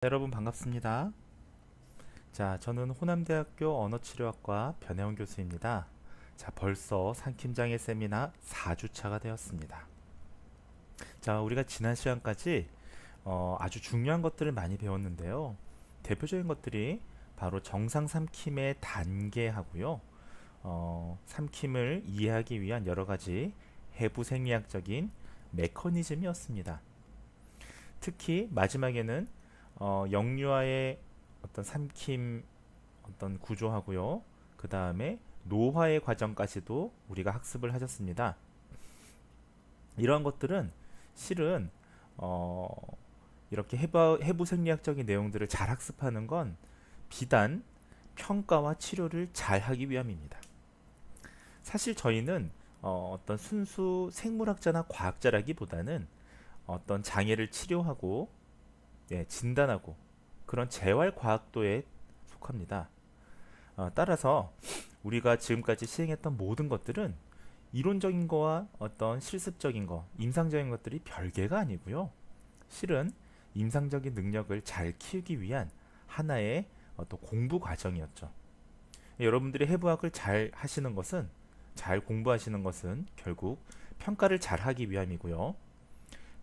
여러분 반갑습니다. 자, 저는 호남대학교 언어치료학과 변혜원 교수입니다. 자, 벌써 상킴장애 세미나 4주차가 되었습니다. 자, 우리가 지난 시간까지 아주 중요한 것들을 많이 배웠는데요. 대표적인 것들이 바로 정상 삼킴의 단계하고요. 삼킴을 이해하기 위한 여러 가지 해부 생리학적인 메커니즘이었습니다. 특히 마지막에는 영유아의 어떤 삼킴 어떤 구조하고요. 그 다음에 노화의 과정까지도 우리가 학습을 하셨습니다. 이러한 것들은 실은 어, 이렇게 해부 생리학적인 내용들을 잘 학습하는 건 비단 평가와 치료를 잘 하기 위함입니다. 사실 저희는 어떤 순수 생물학자나 과학자라기보다는 어떤 장애를 치료하고 진단하고 그런 재활과학도에 속합니다. 따라서 우리가 지금까지 시행했던 모든 것들은 이론적인 거와 어떤 실습적인 거, 임상적인 것들이 별개가 아니고요. 실은 임상적인 능력을 잘 키우기 위한 하나의 어떤 공부 과정이었죠. 여러분들이 해부학을 잘 하시는 것은, 잘 공부하시는 것은 결국 평가를 잘 하기 위함이고요.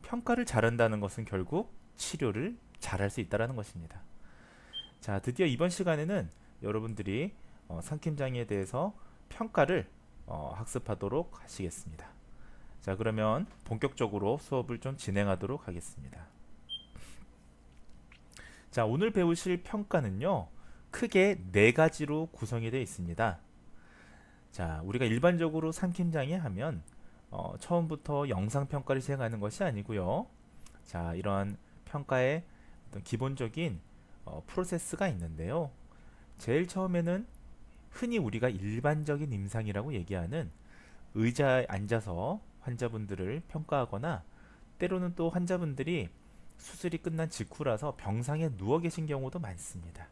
평가를 잘한다는 것은 결국 치료를 잘할 수 있다는 것입니다. 자, 드디어 이번 시간에는 여러분들이 상킴장애에 대해서 평가를 학습하도록 하시겠습니다. 자, 그러면 본격적으로 수업을 좀 진행하도록 하겠습니다. 자, 오늘 배우실 평가는요, 크게 네 가지로 구성이 되어 있습니다. 자, 우리가 일반적으로 상킴장애 하면 처음부터 영상평가를 시행하는 것이 아니고요. 자, 이러한 평가의 어떤 기본적인 프로세스가 있는데요. 제일 처음에는 흔히 우리가 일반적인 임상이라고 얘기하는 의자에 앉아서 환자분들을 평가하거나 때로는 또 환자분들이 수술이 끝난 직후라서 병상에 누워 계신 경우도 많습니다.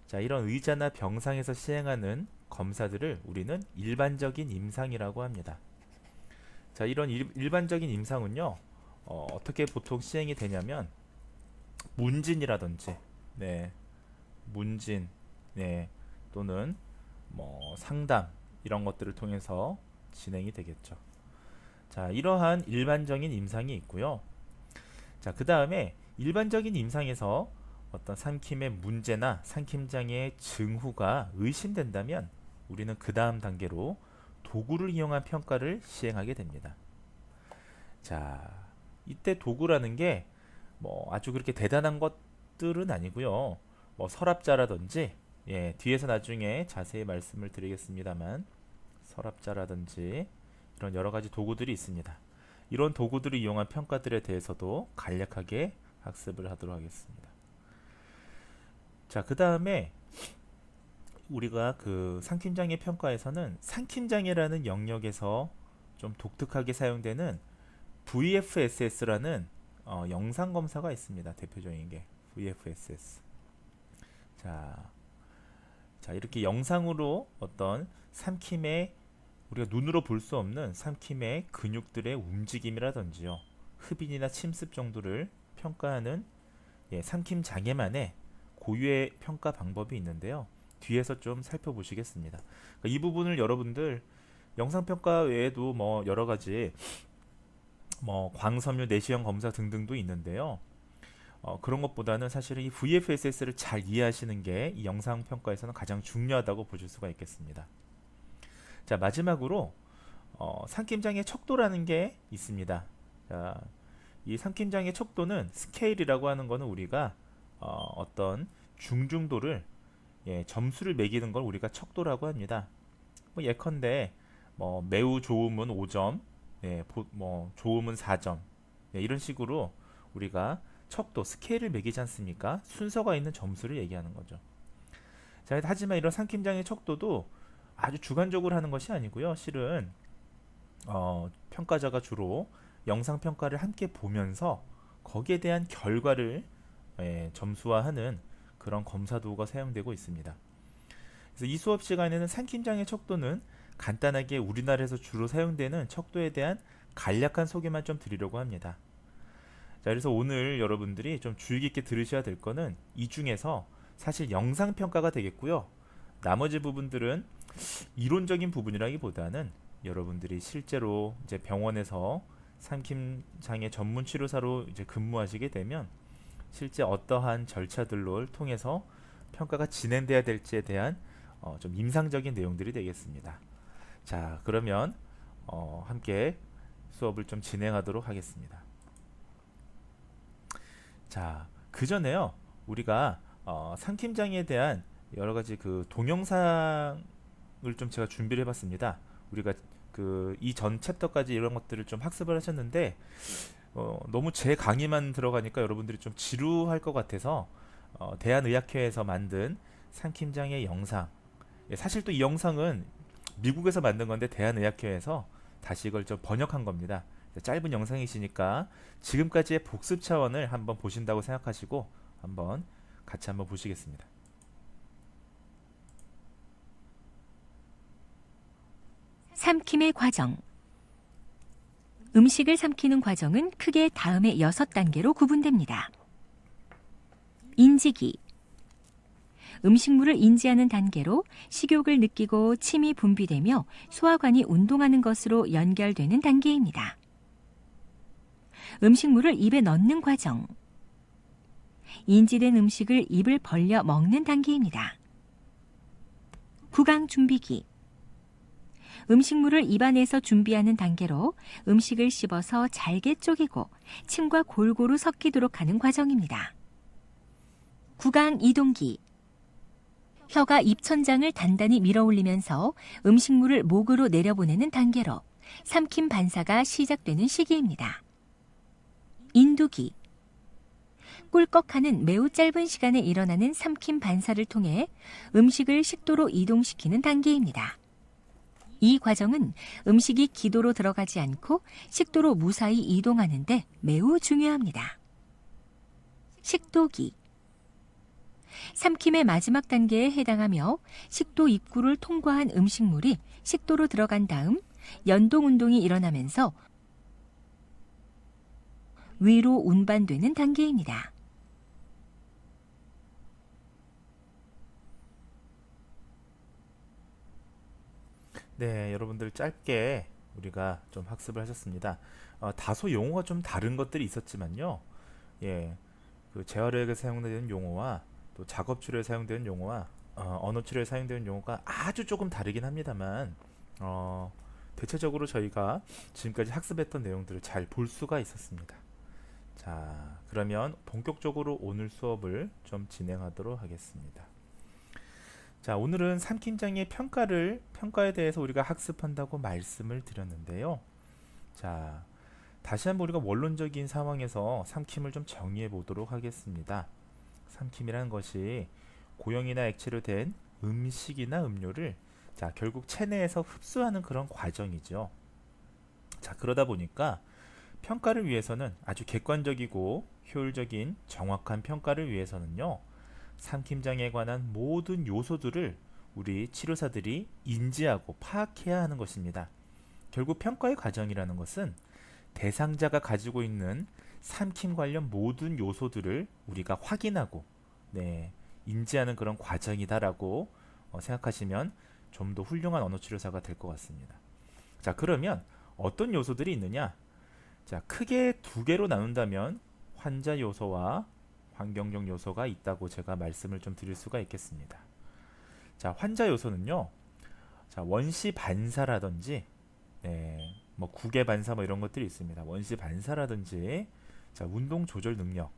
자, 이런 의자나 병상에서 시행하는 검사들을 우리는 일반적인 임상이라고 합니다. 자, 이런 일반적인 임상은요, 어떻게 보통 시행이 되냐면 문진이라든지, 네, 문진, 네, 또는 뭐 상담 이런 것들을 통해서 진행이 되겠죠. 자, 이러한 일반적인 임상이 있고요. 자, 그 다음에 일반적인 임상에서 어떤 삼킴의 문제나 삼킴장애의 증후가 의심된다면 우리는 그 다음 단계로 도구를 이용한 평가를 시행하게 됩니다. 자, 이때 도구라는 게 뭐 아주 그렇게 대단한 것들은 아니고요. 뭐 서랍자라든지, 뒤에서 나중에 자세히 말씀을 드리겠습니다만 서랍자라든지 이런 여러 가지 도구들이 있습니다. 이런 도구들을 이용한 평가들에 대해서도 간략하게 학습을 하도록 하겠습니다. 자, 그 다음에 우리가 그 상킴장애 평가에서는 상킴장애라는 영역에서 좀 독특하게 사용되는 VFSS라는 영상 검사가 있습니다. 대표적인 게 VFSS. 자, 자, 이렇게 영상으로 어떤 삼킴의 우리가 눈으로 볼 수 없는 삼킴의 근육들의 움직임이라든지요, 흡인이나 침습 정도를 평가하는 삼킴 장애만의 고유의 평가 방법이 있는데요. 뒤에서 좀 살펴보시겠습니다. 그러니까 이 부분을 여러분들 영상 평가 외에도 뭐 여러 가지 뭐 광섬유 내시경 검사 등등도 있는데요. 그런 것보다는 사실은 이 VFSS를 잘 이해하시는 게 이 영상 평가에서는 가장 중요하다고 보실 수가 있겠습니다. 자, 마지막으로 삼킴장애 척도라는 게 있습니다. 자, 이 삼킴장애 척도는 스케일이라고 하는 거는 우리가 어떤 중증도를 점수를 매기는 걸 우리가 척도라고 합니다. 뭐 예컨대 뭐 매우 좋음은 5점, 뭐 좋음은 4점, 이런 식으로 우리가 척도 스케일을 매기지 않습니까? 순서가 있는 점수를 얘기하는 거죠. 자, 하지만 이런 삼킴장애 척도도 아주 주관적으로 하는 것이 아니고요. 실은 평가자가 주로 영상 평가를 함께 보면서 거기에 대한 결과를 점수화하는 그런 검사 도구가 사용되고 있습니다. 그래서 이 수업 시간에는 삼킴장애 척도는 간단하게 우리나라에서 주로 사용되는 척도에 대한 간략한 소개만 좀 드리려고 합니다. 자, 그래서 오늘 여러분들이 좀 주의 깊게 들으셔야 될 거는 이 중에서 사실 영상 평가가 되겠고요. 나머지 부분들은 이론적인 부분이라기보다는 여러분들이 실제로 이제 병원에서 삼킴 장애 전문 치료사로 이제 근무하시게 되면 실제 어떠한 절차들을 통해서 평가가 진행돼야 될지에 대한 좀 임상적인 내용들이 되겠습니다. 자, 그러면 함께 수업을 좀 진행하도록 하겠습니다. 자, 그 전에요. 우리가 삼킴 장애에 대한 여러 가지 그 동영상을 좀 제가 준비를 해봤습니다. 우리가 그 이 전 챕터까지 이런 것들을 좀 학습을 하셨는데 너무 제 강의만 들어가니까 여러분들이 좀 지루할 것 같아서 대한의학회에서 만든 삼킴장애 영상, 예, 사실 또 이 영상은 미국에서 만든 건데 대한의학회에서 다시 이걸 좀 번역한 겁니다. 짧은 영상이시니까 지금까지의 복습 차원을 한번 보신다고 생각하시고 같이 한번 보시겠습니다. 삼킴의 과정. 음식을 삼키는 과정은 크게 다음의 6단계로 구분됩니다. 인지기. 음식물을 인지하는 단계로 식욕을 느끼고 침이 분비되며 소화관이 운동하는 것으로 연결되는 단계입니다. 음식물을 입에 넣는 과정. 인지된 음식을 입을 벌려 먹는 단계입니다. 구강 준비기. 음식물을 입안에서 준비하는 단계로 음식을 씹어서 잘게 쪼개고 침과 골고루 섞이도록 하는 과정입니다. 구강 이동기. 혀가 입천장을 단단히 밀어올리면서 음식물을 목으로 내려보내는 단계로 삼킴 반사가 시작되는 시기입니다. 인두기. 꿀꺽하는 매우 짧은 시간에 일어나는 삼킴 반사를 통해 음식을 식도로 이동시키는 단계입니다. 이 과정은 음식이 기도로 들어가지 않고 식도로 무사히 이동하는데 매우 중요합니다. 식도기. 삼킴의 마지막 단계에 해당하며 식도 입구를 통과한 음식물이 식도로 들어간 다음 연동 운동이 일어나면서 위로 운반되는 단계입니다. 네, 여러분들 짧게 우리가 좀 학습을 하셨습니다. 다소 용어가 좀 다른 것들이 있었지만요. 예, 그 재활의학에 사용되는 용어와 또 작업치료에 사용되는 용어와 언어치료에 사용되는 용어가 아주 조금 다르긴 합니다만 대체적으로 저희가 지금까지 학습했던 내용들을 잘 볼 수가 있었습니다. 자, 그러면 본격적으로 오늘 수업을 좀 진행하도록 하겠습니다. 자, 오늘은 삼킴장애 평가에 대해서 우리가 학습한다고 말씀을 드렸는데요. 자, 다시 한번 우리가 원론적인 상황에서 삼킴을 좀 정의해 보도록 하겠습니다. 삼킴이라는 것이 고형이나 액체로 된 음식이나 음료를 자, 결국 체내에서 흡수하는 그런 과정이죠. 자, 그러다 보니까 평가를 위해서는 아주 객관적이고 효율적인 정확한 평가를 위해서는요. 삼킴장애에 관한 모든 요소들을 우리 치료사들이 인지하고 파악해야 하는 것입니다. 결국 평가의 과정이라는 것은 대상자가 가지고 있는 삼킴 관련 모든 요소들을 우리가 확인하고 인지하는 그런 과정이다라고 생각하시면 좀 더 훌륭한 언어치료사가 될 것 같습니다. 자, 그러면 어떤 요소들이 있느냐? 자, 크게 두 개로 나눈다면 환자 요소와 환경적 요소가 있다고 제가 말씀을 좀 드릴 수가 있겠습니다. 자, 환자 요소는요. 자, 원시 반사라든지 뭐 구개 반사 뭐 이런 것들이 있습니다. 원시 반사라든지 자, 운동 조절 능력.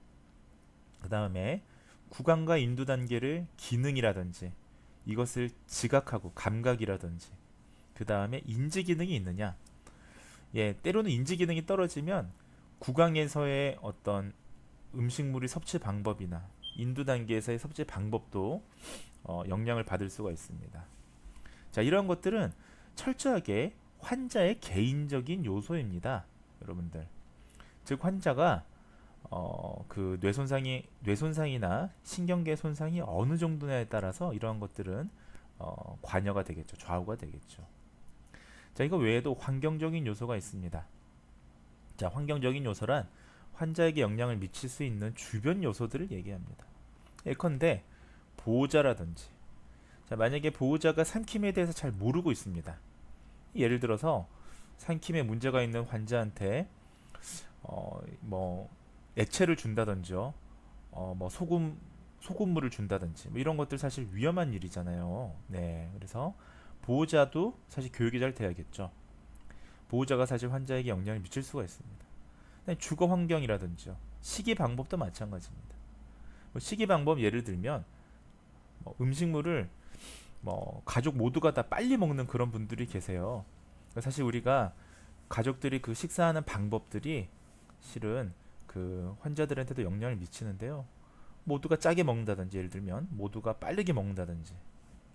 그다음에 구강과 인두 단계를 기능이라든지 이것을 지각하고 감각이라든지 그다음에 인지 기능이 있느냐? 예, 때로는 인지 기능이 떨어지면 구강에서의 어떤 음식물의 섭취 방법이나 인두 단계에서의 섭취 방법도 영향을 받을 수가 있습니다. 자, 이런 것들은 철저하게 환자의 개인적인 요소입니다. 여러분들. 즉 환자가 그 뇌손상이나 신경계 손상이 어느 정도냐에 따라서 이러한 것들은 관여가 되겠죠. 좌우가 되겠죠. 자, 이거 외에도 환경적인 요소가 있습니다. 자, 환경적인 요소란 환자에게 영향을 미칠 수 있는 주변 요소들을 얘기합니다. 예컨대 보호자라든지, 자, 만약에 보호자가 삼킴에 대해서 잘 모르고 있습니다. 예를 들어서 삼킴에 문제가 있는 환자한테 뭐 액체를 준다든지요, 뭐 소금물을 준다든지 뭐 이런 것들 사실 위험한 일이잖아요. 네, 그래서 보호자도 사실 교육이 잘 돼야겠죠. 보호자가 사실 환자에게 영향을 미칠 수가 있습니다. 주거 환경이라든지요, 식이 방법도 마찬가지입니다. 뭐 식이 방법 예를 들면 뭐 음식물을 뭐 가족 모두가 다 빨리 먹는 그런 분들이 계세요. 사실 우리가 가족들이 그 식사하는 방법들이 실은 그 환자들한테도 영향을 미치는데요. 모두가 짜게 먹는다든지, 예를 들면 모두가 빠르게 먹는다든지,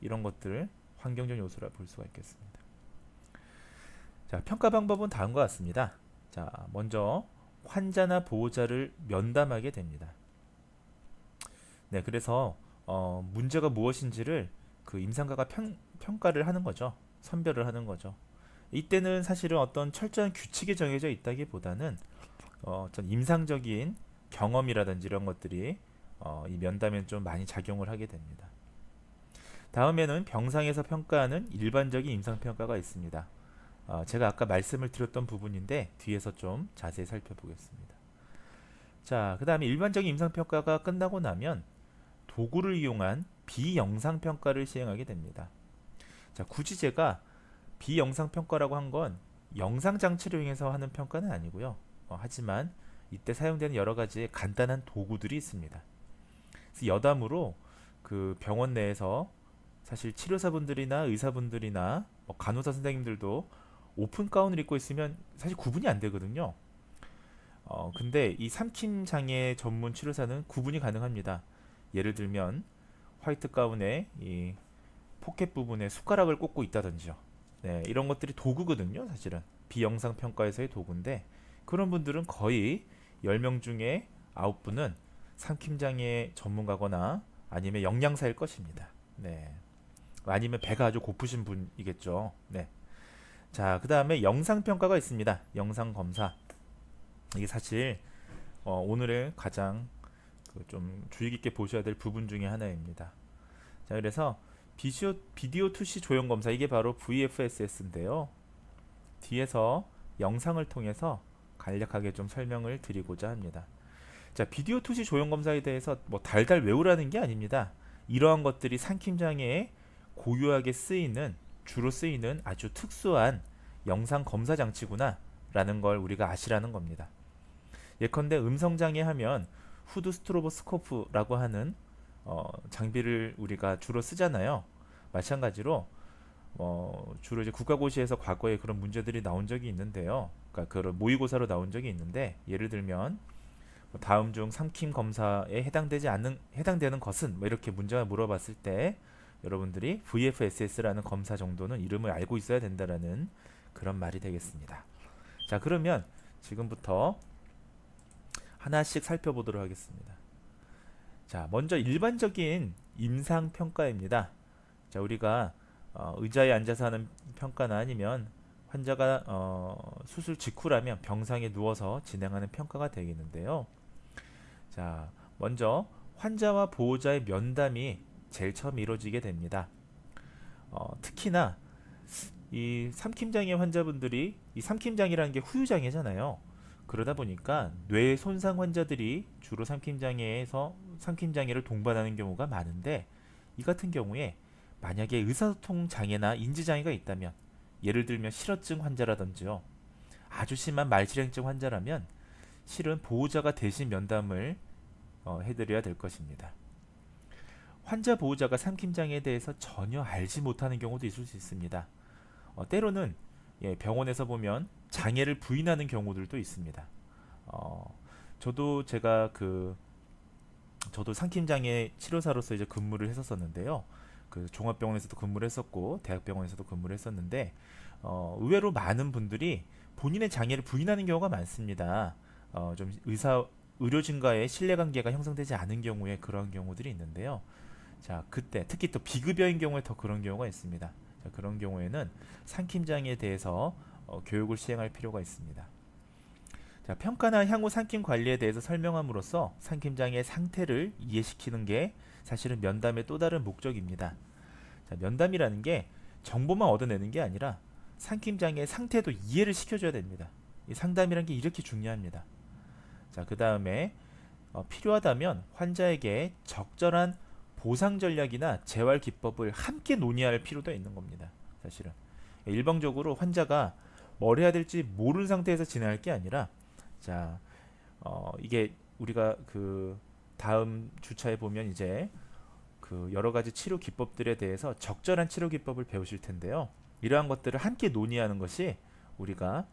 이런 것들 환경적 요소라 볼 수가 있겠습니다. 자, 평가 방법은 다음과 같습니다. 자, 먼저 환자나 보호자를 면담하게 됩니다. 네, 그래서 문제가 무엇인지를 그 임상가가 평가를 하는 거죠. 선별을 하는 거죠. 이때는 사실은 어떤 철저한 규칙이 정해져 있다기보다는 어떤 임상적인 경험이라든지 이런 것들이 이 면담에 좀 많이 작용을 하게 됩니다. 다음에는 병상에서 평가하는 일반적인 임상평가가 있습니다. 제가 아까 말씀을 드렸던 부분인데 뒤에서 좀 자세히 살펴보겠습니다. 자, 그 다음에 일반적인 임상평가가 끝나고 나면 도구를 이용한 비영상평가를 시행하게 됩니다. 자, 굳이 제가 비영상평가라고 한 건 영상장치를 이용해서 하는 평가는 아니고요. 하지만 이때 사용되는 여러 가지 간단한 도구들이 있습니다. 그래서 여담으로 그 병원 내에서 사실 치료사분들이나 의사분들이나 뭐 간호사 선생님들도 오픈 가운을 입고 있으면 사실 구분이 안 되거든요. 근데 이 삼킴 장애 전문 치료사는 구분이 가능합니다. 예를 들면 화이트 가운에 이 포켓 부분에 숟가락을 꽂고 있다든지요. 네, 이런 것들이 도구거든요. 사실은 비영상 평가에서의 도구인데, 그런 분들은 거의 10명 중에 9분은 삼킴장애 전문가거나 아니면 영양사일 것입니다. 네. 아니면 배가 아주 고프신 분이겠죠. 네. 자, 그 다음에 영상평가가 있습니다. 영상검사. 이게 사실 오늘의 가장 좀 주의 깊게 보셔야 될 부분 중에 하나입니다. 자, 그래서 비디오 투시 조형 검사, 이게 바로 VFSS인데요. 뒤에서 영상을 통해서 간략하게 좀 설명을 드리고자 합니다. 자, 비디오 투시 조형 검사에 대해서 뭐 달달 외우라는 게 아닙니다. 이러한 것들이 삼킴 장애에 고유하게 주로 쓰이는 아주 특수한 영상 검사 장치구나 라는 걸 우리가 아시라는 겁니다. 예컨대 음성 장애 하면 후드 스트로보스코프라고 하는 장비를 우리가 주로 쓰잖아요. 마찬가지로 주로 이제 국가고시에서 과거에 그런 문제들이 나온 적이 있는데요. 그러니까 그런 모의고사로 나온 적이 있는데, 예를 들면 다음 중 삼킴 검사에 해당되는 것은 뭐 이렇게 문제가 물어봤을 때 여러분들이 VFSS라는 검사 정도는 이름을 알고 있어야 된다라는 그런 말이 되겠습니다. 자, 그러면 지금부터 하나씩 살펴보도록 하겠습니다. 자, 먼저 일반적인 임상평가입니다. 자, 우리가 의자에 앉아서 하는 평가나 아니면 환자가 수술 직후라면 병상에 누워서 진행하는 평가가 되겠는데요. 자, 먼저 환자와 보호자의 면담이 제일 처음 이루어지게 됩니다. 특히나 이 삼킴장애 환자분들이, 이 삼킴장애라는 게 후유장애잖아요. 그러다 보니까 뇌 손상 환자들이 주로 삼킴장애를 동반하는 경우가 많은데, 이 같은 경우에 만약에 의사소통 장애나 인지장애가 있다면, 예를 들면 실어증 환자라든지요, 아주 심한 말실행증 환자라면 실은 보호자가 대신 면담을 해드려야 될 것입니다. 환자 보호자가 삼킴장애에 대해서 전혀 알지 못하는 경우도 있을 수 있습니다. 때로는 병원에서 보면 장애를 부인하는 경우들도 있습니다. 저도 삼킴장애 치료사로서 이제 근무를 했었는데요. 그 종합병원에서도 근무를 했었고 대학병원에서도 근무를 했었는데, 의외로 많은 분들이 본인의 장애를 부인하는 경우가 많습니다. 좀 의료진과의 신뢰관계가 형성되지 않은 경우에 그런 경우들이 있는데요. 자, 그때 특히 또 비급여인 경우에 더 그런 경우가 있습니다. 자, 그런 경우에는 삼킴장애에 대해서 교육을 시행할 필요가 있습니다. 자, 자, 평가나 향후 삼킴 관리에 대해서 설명함으로써 삼킴장의 상태를 이해시키는 게 사실은 면담의 또 다른 목적입니다. 자, 면담이라는 게 정보만 얻어내는 게 아니라 삼킴장의 상태도 이해를 시켜줘야 됩니다. 이 상담이라는 게 이렇게 중요합니다. 자, 그 다음에 필요하다면 환자에게 적절한 보상 전략이나 재활 기법을 함께 논의할 필요도 있는 겁니다. 사실은 일방적으로 환자가 뭘 해야 될지 모르는 상태에서 진행할 게 아니라, 자, 이게 우리가 그 다음 주차에 보면 이제 그 여러 가지 치료 기법들에 대해서 적절한 치료 기법을 배우실 텐데요. 이러한 것들을 함께 논의하는 것이 우리가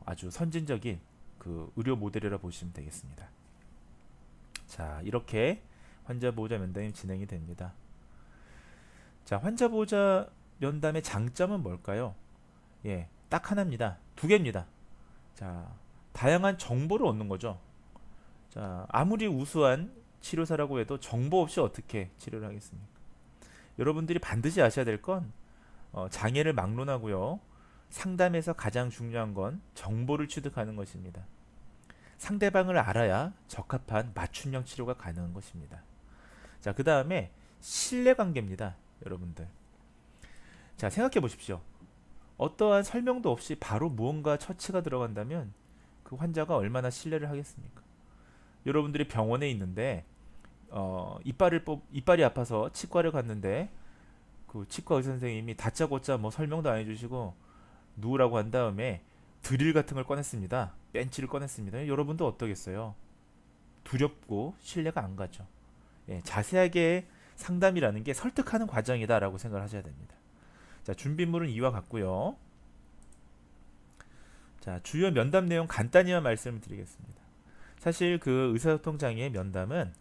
아주 선진적인 그 의료 모델이라 보시면 되겠습니다. 자, 이렇게 환자 보호자 면담이 진행이 됩니다. 자, 환자 보호자 면담의 장점은 뭘까요? 예, 딱 하나입니다. 두 개입니다. 자, 다양한 정보를 얻는 거죠. 자, 아무리 우수한 치료사라고 해도 정보 없이 어떻게 치료를 하겠습니까? 여러분들이 반드시 아셔야 될 건 장애를 막론하고요. 상담에서 가장 중요한 건 정보를 취득하는 것입니다. 상대방을 알아야 적합한 맞춤형 치료가 가능한 것입니다. 자, 그 다음에 신뢰관계입니다. 여러분들. 자, 생각해 보십시오. 어떠한 설명도 없이 바로 무언가 처치가 들어간다면 그 환자가 얼마나 신뢰를 하겠습니까? 여러분들이 병원에 있는데 이빨이 아파서 치과를 갔는데 그 치과 의사 선생님이 다짜고짜 뭐 설명도 안 해주시고 누우라고 한 다음에 드릴 같은 걸 꺼냈습니다. 벤치를 꺼냈습니다. 여러분도 어떠겠어요? 두렵고 신뢰가 안 가죠. 예, 자세하게 상담이라는 게 설득하는 과정이다라고 생각을 하셔야 됩니다. 자, 준비물은 이와 같고요. 자, 주요 면담 내용 간단히만 말씀을 드리겠습니다. 사실 그 의사소통 장애의 면담은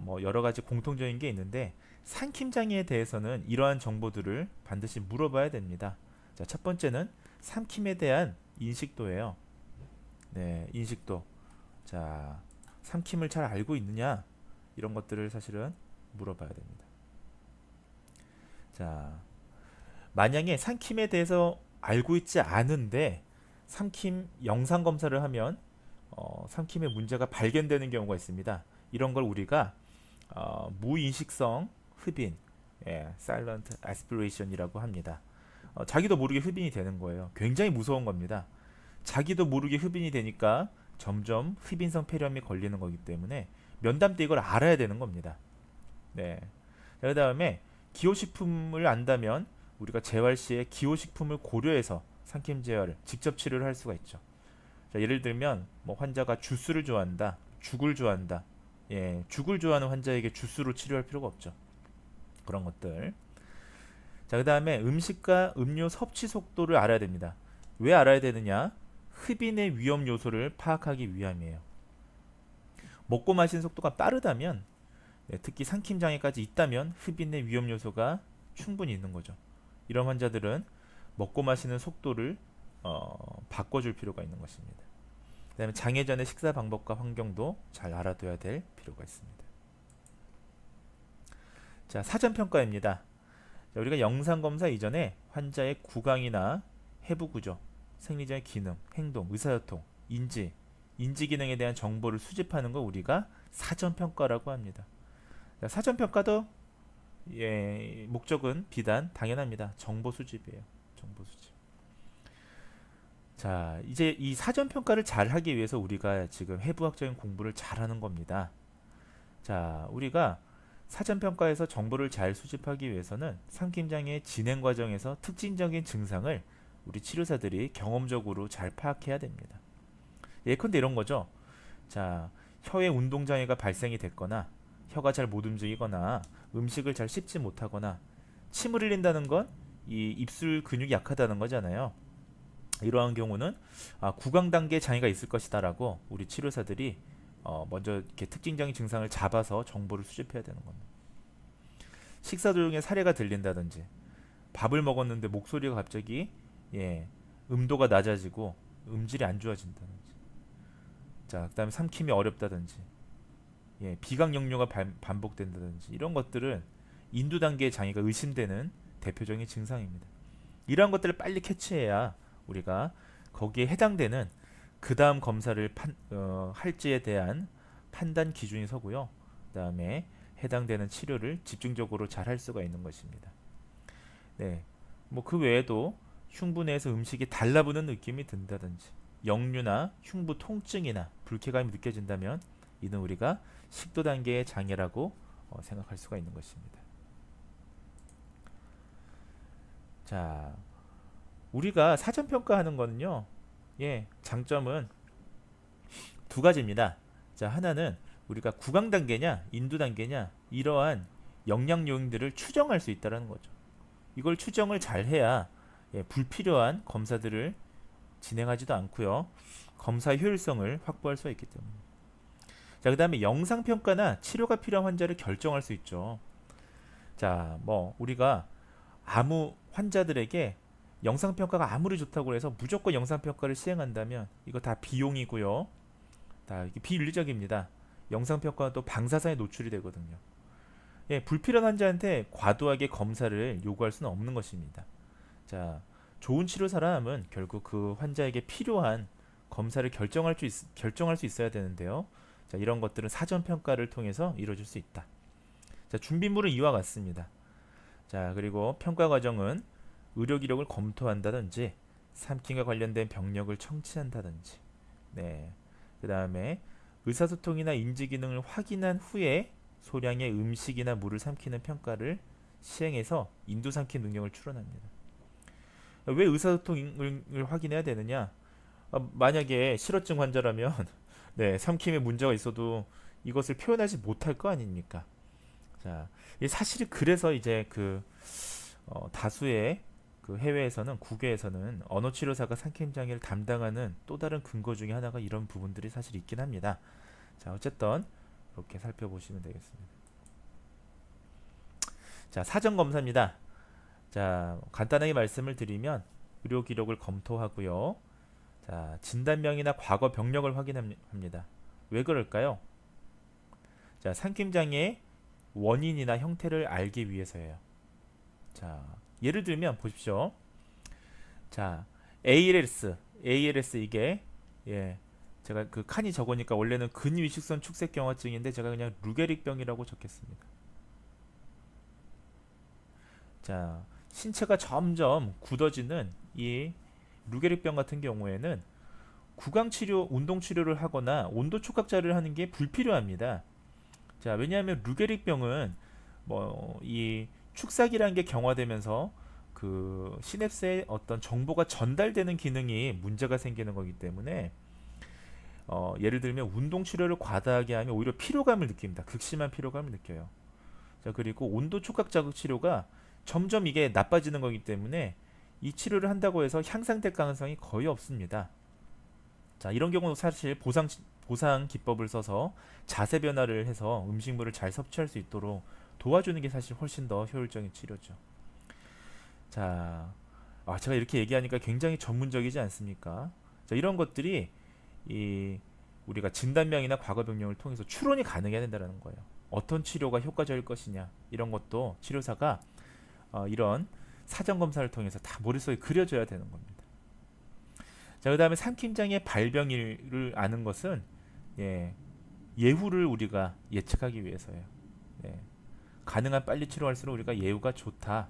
뭐 여러 가지 공통적인 게 있는데 삼킴 장애에 대해서는 이러한 정보들을 반드시 물어봐야 됩니다. 자, 첫 번째는 삼킴에 대한 인식도예요. 네, 인식도. 자, 삼킴을 잘 알고 있느냐? 이런 것들을 사실은 물어봐야 됩니다. 자, 만약에 삼킴에 대해서 알고 있지 않은데 삼킴 영상 검사를 하면 삼킴의 문제가 발견되는 경우가 있습니다. 이런 걸 우리가 무인식성 흡인, silent aspiration이라고 합니다. 자기도 모르게 흡인이 되는 거예요. 굉장히 무서운 겁니다. 자기도 모르게 흡인이 되니까 점점 흡인성 폐렴이 걸리는 거기 때문에 면담 때 이걸 알아야 되는 겁니다. 네. 그 다음에 기호식품을 안다면 우리가 재활 시에 기호식품을 고려해서 삼킴 재활을 직접 치료를 할 수가 있죠. 자, 예를 들면 뭐 환자가 주스를 좋아한다, 죽을 좋아한다. 예, 죽을 좋아하는 환자에게 주스로 치료할 필요가 없죠. 그런 것들. 자, 그 다음에 음식과 음료 섭취 속도를 알아야 됩니다. 왜 알아야 되느냐? 흡인의 위험 요소를 파악하기 위함이에요. 먹고 마시는 속도가 빠르다면, 특히 삼킴 장애까지 있다면 흡인의 위험 요소가 충분히 있는 거죠. 이런 환자들은 먹고 마시는 속도를 바꿔줄 필요가 있는 것입니다. 그 다음에 장애 전의 식사 방법과 환경도 잘 알아둬야 될 필요가 있습니다. 자, 사전평가입니다. 자, 우리가 영상검사 이전에 환자의 구강이나 해부구조, 생리적인 기능, 행동, 의사소통, 인지 기능에 대한 정보를 수집하는 거 우리가 사전평가라고 합니다. 자, 사전평가도 목적은 비단 당연합니다. 정보 수집이에요. 정보 수집. 자, 이제 이 사전평가를 잘 하기 위해서 우리가 지금 해부학적인 공부를 잘 하는 겁니다. 자, 우리가 사전평가에서 정보를 잘 수집하기 위해서는 삼킴장애 진행 과정에서 특징적인 증상을 우리 치료사들이 경험적으로 잘 파악해야 됩니다. 예컨대 이런 거죠. 자, 혀의 운동장애가 발생이 됐거나 혀가 잘 못 움직이거나 음식을 잘 씹지 못하거나 침을 흘린다는 건 이 입술 근육이 약하다는 거잖아요. 이러한 경우는 구강 단계 장애가 있을 것이다 라고 우리 치료사들이 먼저 이렇게 특징적인 증상을 잡아서 정보를 수집해야 되는 겁니다. 식사 도중에 사례가 들린다든지 밥을 먹었는데 목소리가 갑자기 음도가 낮아지고 음질이 안 좋아진다든지, 자, 그 다음에 삼킴이 어렵다든지, 비강 역류가 반복된다든지, 이런 것들은 인두 단계의 장애가 의심되는 대표적인 증상입니다. 이러한 것들을 빨리 캐치해야 우리가 거기에 해당되는 그 다음 검사를 할지에 대한 판단 기준이 서고요. 그 다음에 해당되는 치료를 집중적으로 잘 할 수가 있는 것입니다. 네, 뭐 그 외에도 흉부 내에서 음식이 달라붙는 느낌이 든다든지 역류나 흉부 통증이나 불쾌감이 느껴진다면 이는 우리가 식도 단계의 장애라고 생각할 수가 있는 것입니다. 자, 우리가 사전 평가하는 거는요. 예, 장점은 두 가지입니다. 자, 하나는 우리가 구강 단계냐, 인두 단계냐 이러한 영양 요인들을 추정할 수 있다는 거죠. 이걸 추정을 잘 해야 예, 불필요한 검사들을 진행하지도 않고요. 검사 효율성을 확보할 수가 있기 때문에. 자, 그다음에 영상 평가나 치료가 필요한 환자를 결정할 수 있죠. 자, 뭐 우리가 아무 환자들에게 영상 평가가 아무리 좋다고 해서 무조건 영상 평가를 시행한다면 이거 다 비용이고요. 다 이게 비윤리적입니다. 영상 평가는 또 방사선에 노출이 되거든요. 예, 불필요한 환자한테 과도하게 검사를 요구할 수는 없는 것입니다. 자, 좋은 치료사람은 결국 그 환자에게 필요한 검사를 결정할 수 있어야 되는데요. 자, 이런 것들은 사전 평가를 통해서 이루어질 수 있다. 자, 준비물은 이와 같습니다. 자, 그리고 평가 과정은 의료 기록을 검토한다든지 삼킴과 관련된 병력을 청취한다든지 네. 그다음에 의사소통이나 인지 기능을 확인한 후에 소량의 음식이나 물을 삼키는 평가를 시행해서 인두 삼킴 능력을 추론합니다. 왜 의사소통을 확인해야 되느냐? 만약에 실어증 환자라면 네, 삼킴에 문제가 있어도 이것을 표현하지 못할 거 아닙니까? 자, 사실은 그래서 이제 다수의 그 해외에서는 국외에서는 언어치료사가 삼킴 장애를 담당하는 또 다른 근거 중에 하나가 이런 부분들이 사실 있긴 합니다. 자, 어쨌든 이렇게 살펴보시면 되겠습니다. 자, 사전 검사입니다. 자, 간단하게 말씀을 드리면 의료 기록을 검토하고요. 자, 진단명이나 과거 병력을 확인합니다. 왜 그럴까요? 자, 삼킴 장애의 원인이나 형태를 알기 위해서예요. 자, 예를 들면 보십시오. 자, ALS 이게 예, 제가 그 칸이 적으니까 원래는 근위식선 축색경화증인데 제가 그냥 루게릭병이라고 적겠습니다. 자, 신체가 점점 굳어지는 이 루게릭병 같은 경우에는 구강 치료, 운동 치료를 하거나 온도 촉각자를 하는 게 불필요합니다. 자, 왜냐하면 루게릭병은 뭐 이 축삭이라는 게 경화되면서 그 시냅스에 어떤 정보가 전달되는 기능이 문제가 생기는 거기 때문에 예를 들면 운동 치료를 과다하게 하면 오히려 피로감을 느낍니다. 극심한 피로감을 느껴요. 자, 그리고 온도 촉각 자극 치료가 점점 이게 나빠지는 거기 때문에 이 치료를 한다고 해서 향상될 가능성이 거의 없습니다. 자, 이런 경우는 사실 보상 기법을 써서 자세 변화를 해서 음식물을 잘 섭취할 수 있도록 도와주는 게 사실 훨씬 더 효율적인 치료죠. 자, 제가 이렇게 얘기하니까 굉장히 전문적이지 않습니까? 자, 이런 것들이 우리가 진단명이나 과거 병력을 통해서 추론이 가능해야 된다는 거예요. 어떤 치료가 효과적일 것이냐 이런 것도 치료사가 이런 사전 검사를 통해서 다 머릿속에 그려져야 되는 겁니다. 자, 그 다음에 삼킴장애 발병일을 아는 것은 예후를 우리가 예측하기 위해서예요. 가능한 빨리 치료할수록 우리가 예후가 좋다.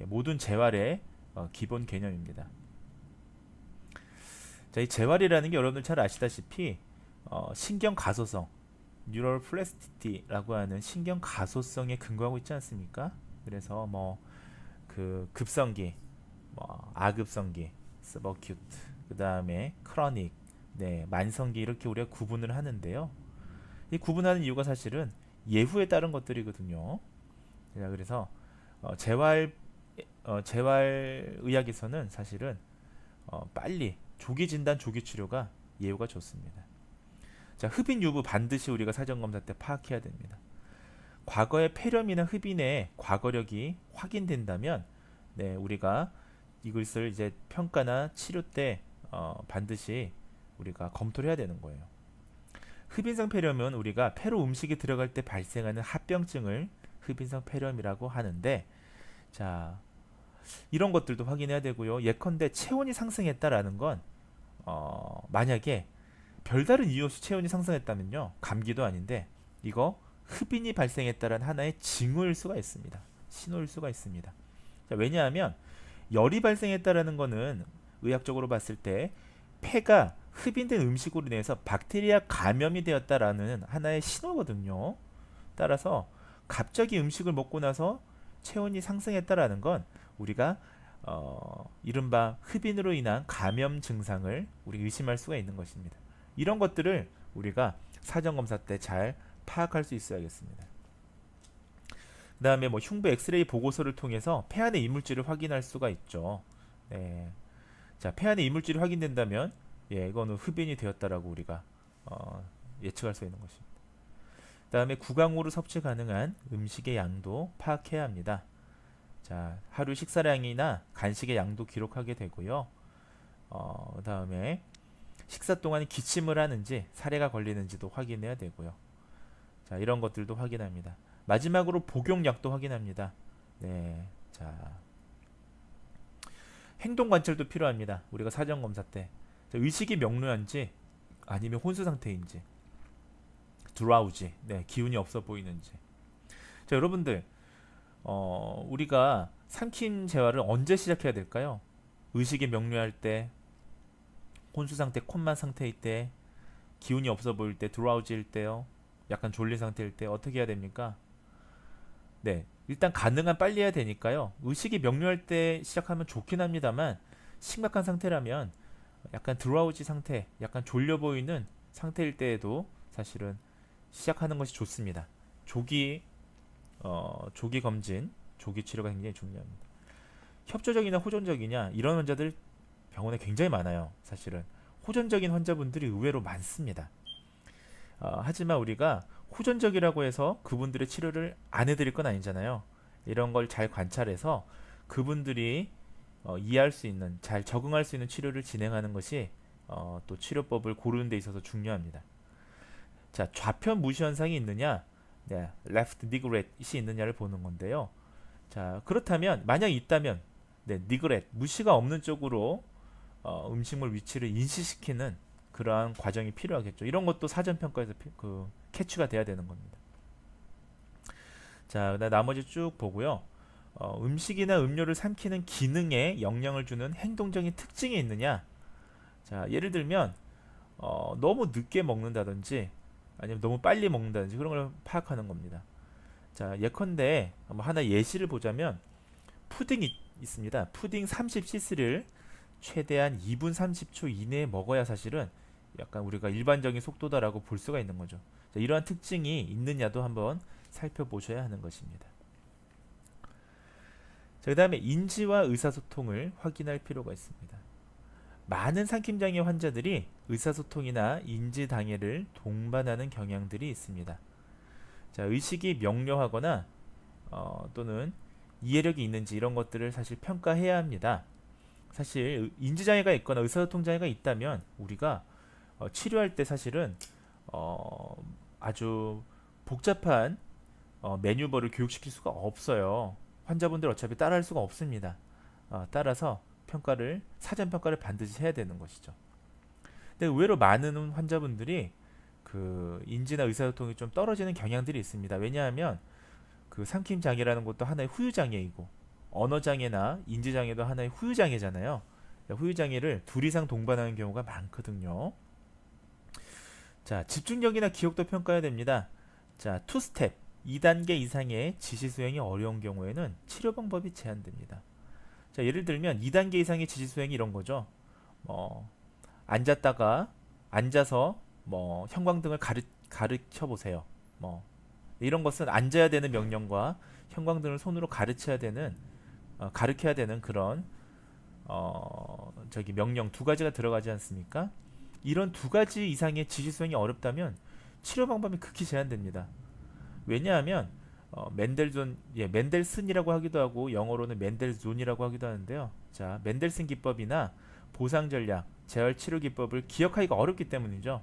모든 재활의 기본 개념입니다. 자, 이 재활이라는 게 여러분들 잘 아시다시피 신경 가소성, 뉴럴 플라스티티라고 하는 신경 가소성에 근거하고 있지 않습니까? 그래서 뭐 그 급성기, 아급성기, 서버큐트, 그 다음에 크로닉, 만성기 이렇게 우리가 구분을 하는데요. 이 구분하는 이유가 사실은 예후에 따른 것들이거든요. 자, 그래서 재활의학에서는 사실은 빨리 조기 진단, 조기 치료가 예후가 좋습니다. 자, 흡인 유무 반드시 우리가 사전 검사 때 파악해야 됩니다. 과거의 폐렴이나 흡인의 과거력이 확인된다면, 우리가 이것을 이제 평가나 치료 때 반드시 우리가 검토를 해야 되는 거예요. 흡인성 폐렴은 우리가 폐로 음식이 들어갈 때 발생하는 합병증을 흡인성 폐렴이라고 하는데, 자, 이런 것들도 확인해야 되고요. 예컨대 체온이 상승했다라는 건 만약에 별다른 이유 없이 체온이 상승했다면요, 감기도 아닌데 이거 흡인이 발생했다는 하나의 징후일 수가 있습니다. 신호일 수가 있습니다. 자, 왜냐하면 열이 발생했다라는 거는 의학적으로 봤을 때 폐가 흡인된 음식으로 인해서 박테리아 감염이 되었다라는 하나의 신호거든요. 따라서 갑자기 음식을 먹고 나서 체온이 상승했다라는 건 우리가 이른바 흡인으로 인한 감염 증상을 우리 의심할 수가 있는 것입니다. 이런 것들을 우리가 사전검사 때 잘 파악할 수 있어야겠습니다. 그 다음에 뭐 흉부 엑스레이 보고서를 통해서 폐 안의 이물질을 확인할 수가 있죠. 네. 자, 폐 안에 이물질이 확인된다면 이거는 흡인이 되었다라고 우리가 예측할 수 있는 것입니다. 그 다음에 구강으로 섭취 가능한 음식의 양도 파악해야 합니다. 자, 하루 식사량이나 간식의 양도 기록하게 되고요. 그 다음에 식사 동안 기침을 하는지 사례가 걸리는지도 확인해야 되고요. 자, 이런 것들도 확인합니다. 마지막으로 복용약도 확인합니다. 네, 자, 행동 관찰도 필요합니다. 우리가 사전 검사 때 의식이 명료한지 아니면 혼수 상태인지, 드라우지, 네, 기운이 없어 보이는지. 자, 여러분들, 우리가 삼킴 재활을 언제 시작해야 될까요? 의식이 명료할 때, 혼수 상태, 콤마 상태일 때, 기운이 없어 보일 때, 드라우지일 때요, 약간 졸린 상태일 때 어떻게 해야 됩니까? 네, 일단 가능한 빨리 해야 되니까요. 의식이 명료할 때 시작하면 좋긴 합니다만 심각한 상태라면 약간 드라우지 상태, 약간 졸려 보이는 상태일 때에도 사실은 시작하는 것이 좋습니다. 조기 검진, 조기 치료가 굉장히 중요합니다. 협조적이냐 호전적이냐, 이런 환자들 병원에 굉장히 많아요. 사실은 호전적인 환자분들이 의외로 많습니다. 하지만 우리가 호전적이라고 해서 그분들의 치료를 안 해드릴 건 아니잖아요. 이런 걸 잘 관찰해서 그분들이 이해할 수 있는, 잘 적응할 수 있는 치료를 진행하는 것이 또 치료법을 고르는 데 있어서 중요합니다. 자, 좌편 무시 현상이 있느냐, 네, left neglect이 있느냐를 보는 건데요. 자, 그렇다면 만약 있다면, 네, neglect, 무시가 없는 쪽으로 음식물 위치를 인식시키는 그러한 과정이 필요하겠죠. 이런 것도 사전 평가에서 캐치가 돼야 되는 겁니다. 자, 그다음 나머지 쭉 보고요. 음식이나 음료를 삼키는 기능에 영향을 주는 행동적인 특징이 있느냐. 자, 예를 들면 너무 늦게 먹는다든지 아니면 너무 빨리 먹는다든지 그런 걸 파악하는 겁니다. 자, 예컨대 하나 예시를 보자면 푸딩이 있습니다. 푸딩 30cc를 최대한 2분 30초 이내에 먹어야 사실은 약간 우리가 일반적인 속도다라고 볼 수가 있는 거죠. 자, 이러한 특징이 있느냐도 한번 살펴보셔야 하는 것입니다. 자, 그 다음에 인지와 의사소통을 확인할 필요가 있습니다. 많은 삼킴장애 환자들이 의사소통이나 인지장애를 동반하는 경향들이 있습니다. 자, 의식이 명료하거나 또는 이해력이 있는지 이런 것들을 사실 평가해야 합니다. 사실 인지장애가 있거나 의사소통장애가 있다면 우리가 치료할 때 사실은 아주 복잡한 매뉴버를 교육시킬 수가 없어요. 환자분들 어차피 따라할 수가 없습니다. 따라서 사전 평가를 반드시 해야 되는 것이죠. 근데 의외로 많은 환자분들이 그 인지나 의사소통이 좀 떨어지는 경향들이 있습니다. 왜냐하면 그 삼킴 장애라는 것도 하나의 후유 장애이고 언어 장애나 인지 장애도 하나의 후유 장애잖아요. 후유 장애를 둘 이상 동반하는 경우가 많거든요. 자, 집중력이나 기억도 평가해야 됩니다. 자, 2스텝 2단계 이상의 지시 수행이 어려운 경우에는 치료 방법이 제한됩니다. 자, 예를 들면 2단계 이상의 지시 수행이 이런 거죠. 앉아서 형광등을 가르쳐 보세요. 이런 것은 앉아야 되는 명령과 형광등을 손으로 가르쳐야 되는 그런 명령 두 가지가 들어가지 않습니까? 이런 두 가지 이상의 지시 수행이 어렵다면 치료 방법이 극히 제한됩니다. 왜냐하면 맨델슨이라고 하기도 하고 영어로는 맨델존이라고 하기도 하는데요. 자, 맨델슨 기법이나 보상 전략, 재활 치료 기법을 기억하기가 어렵기 때문이죠.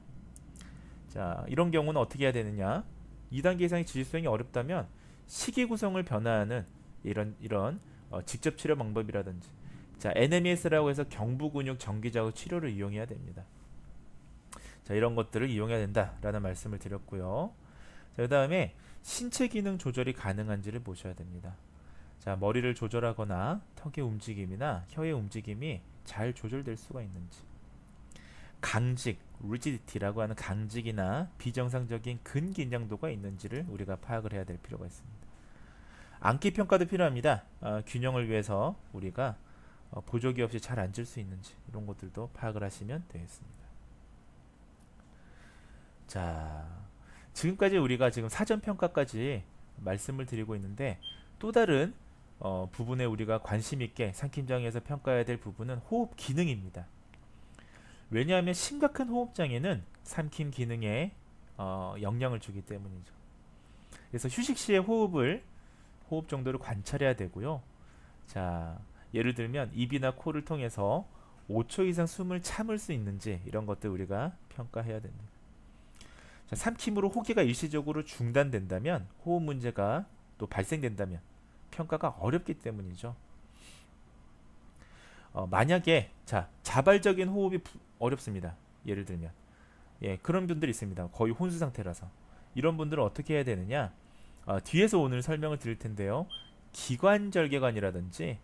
자, 이런 경우는 어떻게 해야 되느냐? 2단계 이상의 지시 수행이 어렵다면 시기 구성을 변화하는 이런 직접 치료 방법이라든지, 자, NMES라고 해서 경부 근육 전기 자극 치료를 이용해야 됩니다. 자, 이런 것들을 이용해야 된다라는 말씀을 드렸고요. 자, 그 다음에 신체 기능 조절이 가능한지를 보셔야 됩니다. 자, 머리를 조절하거나 턱의 움직임이나 혀의 움직임이 잘 조절될 수가 있는지, 강직, rigidity라고 하는 강직이나 비정상적인 근긴장도가 있는지를 우리가 파악을 해야 될 필요가 있습니다. 앉기 평가도 필요합니다. 균형을 위해서 우리가 보조기 없이 잘 앉을 수 있는지 이런 것들도 파악을 하시면 되겠습니다. 자, 지금까지 우리가 지금 사전 평가까지 말씀을 드리고 있는데, 또 다른 부분에 우리가 관심 있게 삼킴장애에서 평가해야 될 부분은 호흡 기능입니다. 왜냐하면 심각한 호흡 장애는 삼킴 기능에 영향을 주기 때문이죠. 그래서 휴식 시에 호흡 정도를 관찰해야 되고요. 자, 예를 들면 입이나 코를 통해서 5초 이상 숨을 참을 수 있는지 이런 것들 우리가 평가해야 됩니다. 자, 삼킴으로 호기가 일시적으로 중단된다면, 호흡 문제가 또 발생된다면 평가가 어렵기 때문이죠. 만약에 자발적인 호흡이 어렵습니다. 예를 들면 그런 분들이 있습니다. 거의 혼수 상태라서. 이런 분들은 어떻게 해야 되느냐? 뒤에서 오늘 설명을 드릴 텐데요. 기관절개관이라든지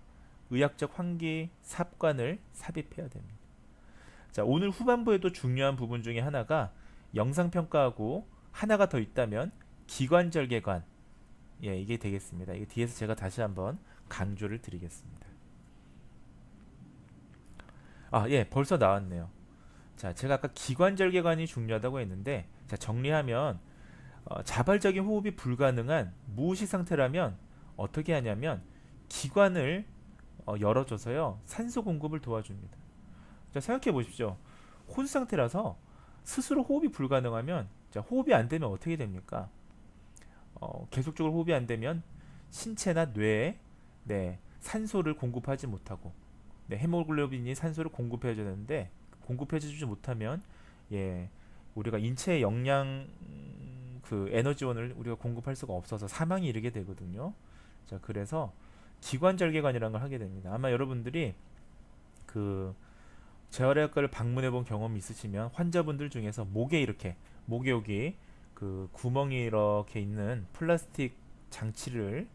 의학적 환기 삽관을 삽입해야 됩니다. 자, 오늘 후반부에도 중요한 부분 중에 하나가 영상평가하고 하나가 더 있다면 기관절개관, 이게 되겠습니다. 이게 뒤에서 제가 다시 한번 강조를 드리겠습니다. 벌써 나왔네요. 자, 제가 아까 기관절개관이 중요하다고 했는데, 자, 정리하면 자발적인 호흡이 불가능한 무의식 상태라면 어떻게 하냐면 기관을 열어줘서요 산소 공급을 도와줍니다. 자, 생각해 보십시오. 혼수 상태라서 스스로 호흡이 불가능하면, 자, 호흡이 안 되면 어떻게 됩니까? 계속적으로 호흡이 안 되면 신체나 뇌에 산소를 공급하지 못하고, 헤모글로빈이 산소를 공급해 줘야 되는데 공급해 주지 못하면 우리가 인체의 영양 에너지원을 우리가 공급할 수가 없어서 사망에 이르게 되거든요. 자, 그래서 기관절개관이라는 걸 하게 됩니다. 아마 여러분들이 재활의학과를 방문해 본 경험이 있으시면 환자분들 중에서 목에 여기 구멍이 이렇게 있는 플라스틱 장치를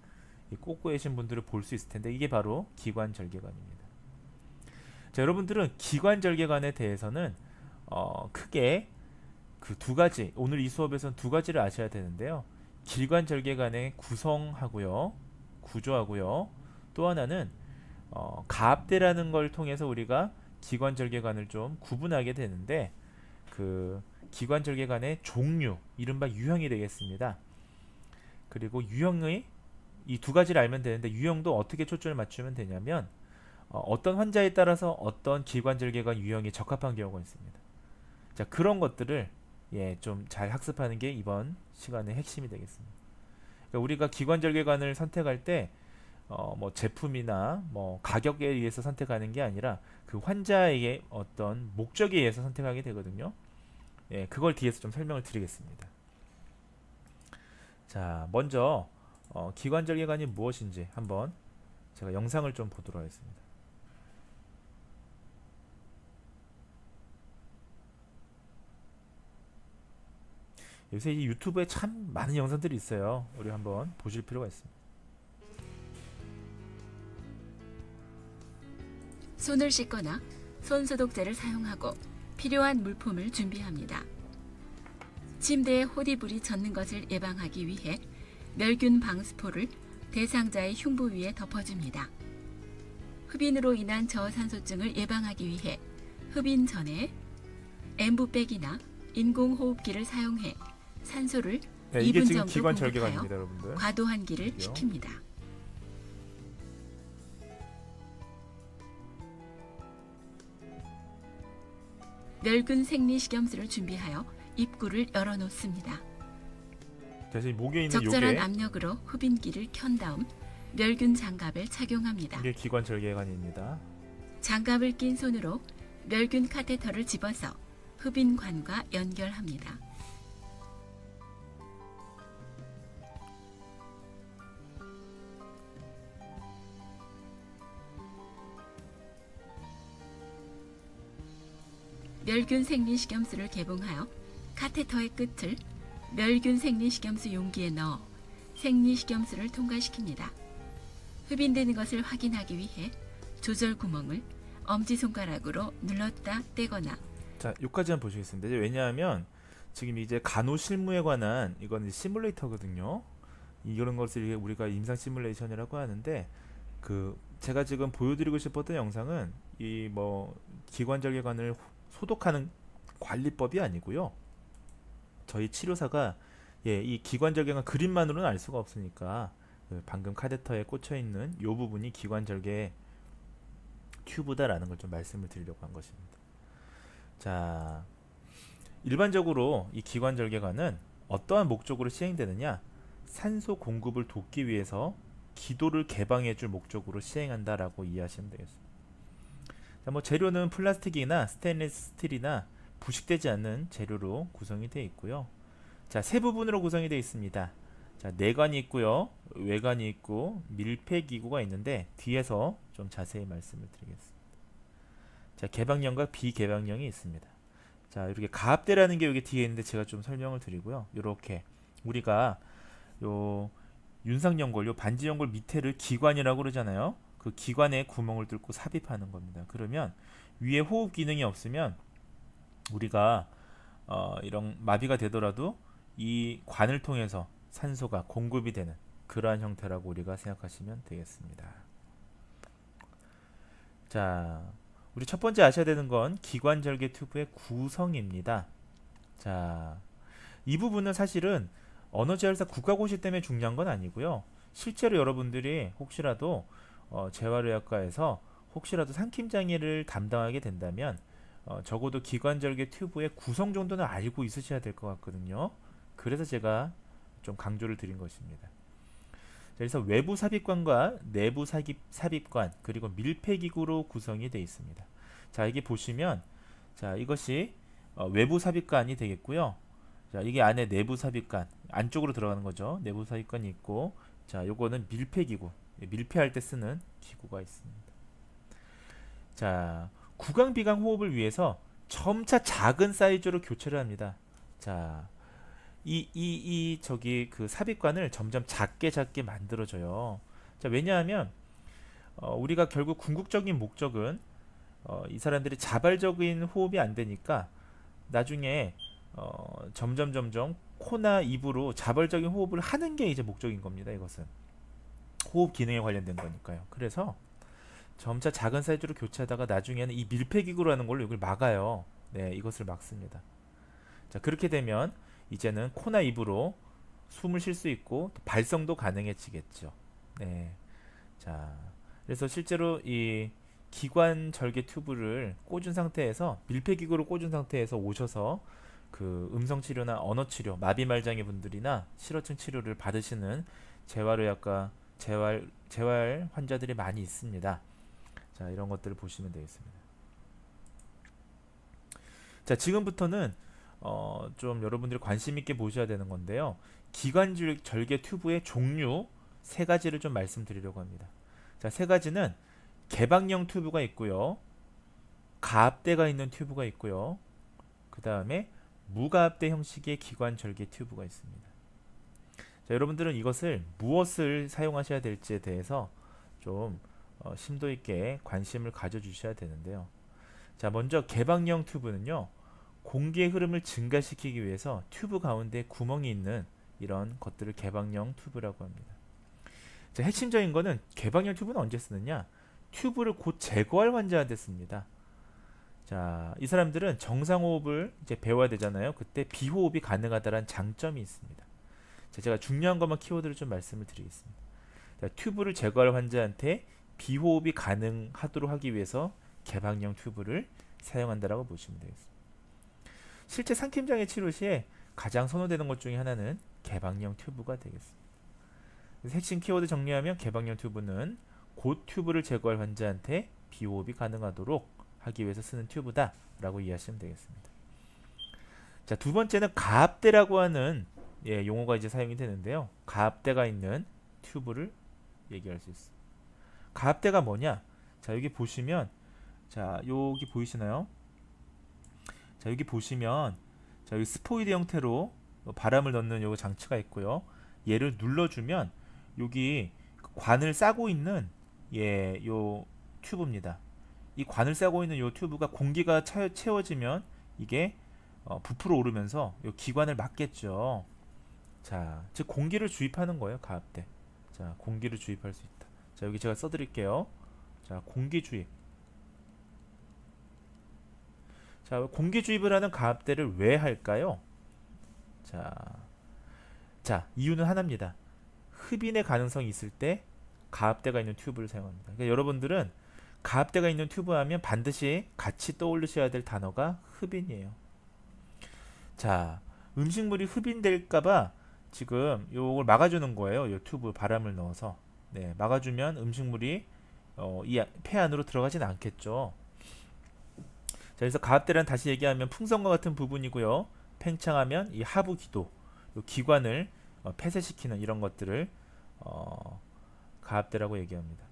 꽂고 계신 분들을 볼 수 있을 텐데, 이게 바로 기관절개관입니다. 자, 여러분들은 기관절개관에 대해서는 크게 두 가지, 오늘 이 수업에서는 두 가지를 아셔야 되는데요. 기관절개관의 구성하고요, 구조하고요, 또 하나는 가압대라는 걸 통해서 우리가 기관절개관을 좀 구분하게 되는데, 기관절개관의 종류, 이른바 유형이 되겠습니다. 그리고 유형의 이 두 가지를 알면 되는데, 유형도 어떻게 초점을 맞추면 되냐면 어떤 환자에 따라서 어떤 기관절개관 유형이 적합한 경우가 있습니다. 자, 그런 것들을 좀 잘 학습하는 게 이번 시간의 핵심이 되겠습니다. 그러니까 우리가 기관절개관을 선택할 때 제품이나 가격에 의해서 선택하는 게 아니라 그 환자에게 어떤 목적에 의해서 선택하게 되거든요. 그걸 뒤에서 좀 설명을 드리겠습니다. 자, 먼저 기관절개관이 무엇인지 한번 제가 영상을 좀 보도록 하겠습니다. 요새 이 유튜브에 참 많은 영상들이 있어요. 우리 한번 보실 필요가 있습니다. 손을 씻거나 손소독제를 사용하고 필요한 물품을 준비합니다. 침대에 호디불이 젖는 것을 예방하기 위해 멸균 방수포를 대상자의 흉부 위에 덮어줍니다. 흡인으로 인한 저산소증을 예방하기 위해 흡인 전에 엠부백이나 인공호흡기를 사용해 산소를 이게 2분 지금 정도 기관절개관입니다, 공급하여 여러분들. 과도환기를 그죠? 시킵니다. 멸균 생리식염수를 준비하여 입구를 열어놓습니다. 대신 목에 있는 적절한 요게 압력으로 흡인기를 켠 다음 멸균 장갑을 착용합니다. 이게 기관절개관입니다. 장갑을 낀 손으로 멸균 카테터를 집어서 흡인관과 연결합니다. 멸균 생리식염수를 개봉하여 카테터의 끝을 멸균 생리식염수 용기에 넣어 생리식염수를 통과시킵니다. 흡인되는 것을 확인하기 위해 조절 구멍을 엄지손가락으로 눌렀다 떼거나 자, 여기까지만 보시겠습니다. 이제 왜냐하면 지금 이제 간호실무에 관한 이건 시뮬레이터거든요. 이런 것을 우리가 임상 시뮬레이션이라고 하는데 제가 지금 보여드리고 싶었던 영상은 이 뭐 기관절개관을 소독하는 관리법이 아니고요. 저희 치료사가 이 기관절개관 그림만으로는 알 수가 없으니까 방금 카테터에 꽂혀 있는 이 부분이 기관절개 튜브다라는 걸 좀 말씀을 드리려고 한 것입니다. 자, 일반적으로 이 기관절개관은 어떠한 목적으로 시행되느냐? 산소 공급을 돕기 위해서 기도를 개방해 줄 목적으로 시행한다라고 이해하시면 되겠습니다. 자, 뭐 재료는 플라스틱이나 스테인리스 스틸이나 부식되지 않는 재료로 구성이 되어 있고요. 자, 세 부분으로 구성이 되어 있습니다. 자, 내관이 있고요, 외관이 있고 밀폐기구가 있는데 뒤에서 좀 자세히 말씀을 드리겠습니다. 자, 개방형과 비개방형이 있습니다. 자, 이렇게 가압대라는 게 여기 뒤에 있는데 제가 좀 설명을 드리고요. 이렇게 우리가 요 윤상연골, 요 반지연골 밑에를 기관이라고 그러잖아요. 그 기관에 구멍을 뚫고 삽입하는 겁니다. 그러면 위에 호흡 기능이 없으면 우리가 이런 마비가 되더라도 이 관을 통해서 산소가 공급이 되는 그러한 형태라고 우리가 생각하시면 되겠습니다. 자, 우리 첫 번째 아셔야 되는 건 기관절개 튜브의 구성입니다. 자, 이 부분은 사실은 언어재활사 국가고시 때문에 중요한 건 아니고요. 실제로 여러분들이 혹시라도 재활의학과에서 혹시라도 삼킴장애를 담당하게 된다면 적어도 기관절개 튜브의 구성 정도는 알고 있으셔야 될 것 같거든요. 그래서 제가 좀 강조를 드린 것입니다. 그래서 외부 삽입관과 내부 삽입관 그리고 밀폐기구로 구성이 되어 있습니다. 자, 이게 보시면 자, 이것이 외부 삽입관이 되겠고요. 자, 이게 안에 내부 삽입관 안쪽으로 들어가는 거죠. 내부 삽입관이 있고, 자, 요거는 밀폐기구, 밀폐할 때 쓰는 기구가 있습니다. 자, 구강 비강 호흡을 위해서 점차 작은 사이즈로 교체를 합니다. 자, 저기 그 삽입관을 점점 작게 만들어줘요. 자, 왜냐하면 우리가 결국 궁극적인 목적은 이 사람들이 자발적인 호흡이 안 되니까 나중에 점점 코나 입으로 자발적인 호흡을 하는 게 이제 목적인 겁니다. 이것은 호흡 기능에 관련된 거니까요. 그래서 점차 작은 사이즈로 교체하다가 나중에는 이 밀폐기구라는 걸로 이걸 막아요. 네, 이것을 막습니다. 자, 그렇게 되면 이제는 코나 입으로 숨을 쉴 수 있고 또 발성도 가능해지겠죠. 네. 자, 그래서 실제로 이 기관절개 튜브를 꽂은 상태에서 밀폐기구를 꽂은 상태에서 오셔서 그 음성치료나 언어치료, 마비말장애 분들이나 실어증 치료를 받으시는 재활의학과 재활 환자들이 많이 있습니다. 자, 이런 것들을 보시면 되겠습니다. 자, 지금부터는 좀 여러분들이 관심 있게 보셔야 되는 건데요. 기관절개 튜브의 종류 세 가지를 좀 말씀드리려고 합니다. 자, 세 가지는 개방형 튜브가 있고요, 가압대가 있는 튜브가 있고요, 그 다음에 무가압대 형식의 기관절개 튜브가 있습니다. 자, 여러분들은 이것을 무엇을 사용하셔야 될지에 대해서 좀 심도 있게 관심을 가져주셔야 되는데요. 자, 먼저 개방형 튜브는요, 공기의 흐름을 증가시키기 위해서 튜브 가운데 구멍이 있는 이런 것들을 개방형 튜브라고 합니다. 자, 핵심적인 거는 개방형 튜브는 언제 쓰느냐? 튜브를 곧 제거할 환자한테 씁니다. 자, 이 사람들은 정상호흡을 이제 배워야 되잖아요. 그때 비호흡이 가능하다는 장점이 있습니다. 자, 제가 중요한 것만 키워드를 좀 말씀을 드리겠습니다. 자, 튜브를 제거할 환자한테 비호흡이 가능하도록 하기 위해서 개방형 튜브를 사용한다라고 보시면 되겠습니다. 실제 삼킴장애 치료 시에 가장 선호되는 것 중에 하나는 개방형 튜브가 되겠습니다. 그래서 핵심 키워드 정리하면 개방형 튜브는 곧 튜브를 제거할 환자한테 비호흡이 가능하도록 하기 위해서 쓰는 튜브다 라고 이해하시면 되겠습니다. 자, 두 번째는 가압대라고 하는 용어가 이제 사용이 되는데요. 가압대가 있는 튜브를 얘기할 수 있습니다. 가압대가 뭐냐? 자, 여기 보시면, 자, 여기 보이시나요? 자, 여기 보시면 자, 여기 스포이드 형태로 바람을 넣는 요 장치가 있고요. 얘를 눌러주면 여기 관을 싸고 있는 요 튜브입니다. 이 관을 싸고 있는 요 튜브가 공기가 채워지면 이게 부풀어 오르면서 요 기관을 막겠죠. 자, 즉 공기를 주입하는 거예요. 가압대. 자, 공기를 주입할 수 있다. 자, 여기 제가 써드릴게요. 자, 공기 주입. 자, 공기 주입을 하는 가압대를 왜 할까요? 자, 이유는 하나입니다. 흡인의 가능성이 있을 때 가압대가 있는 튜브를 사용합니다. 그러니까 여러분들은 가압대가 있는 튜브 하면 반드시 같이 떠올리셔야 될 단어가 흡인이에요. 자, 음식물이 흡인될까봐 지금 요걸 막아주는 거예요. 요 튜브 바람을 넣어서. 네, 막아주면 음식물이 이 폐 안으로 들어가진 않겠죠. 자, 그래서 가압대란 다시 얘기하면 풍선과 같은 부분이고요. 팽창하면 이 하부 기도, 요 기관을 폐쇄시키는 이런 것들을 가압대라고 얘기합니다.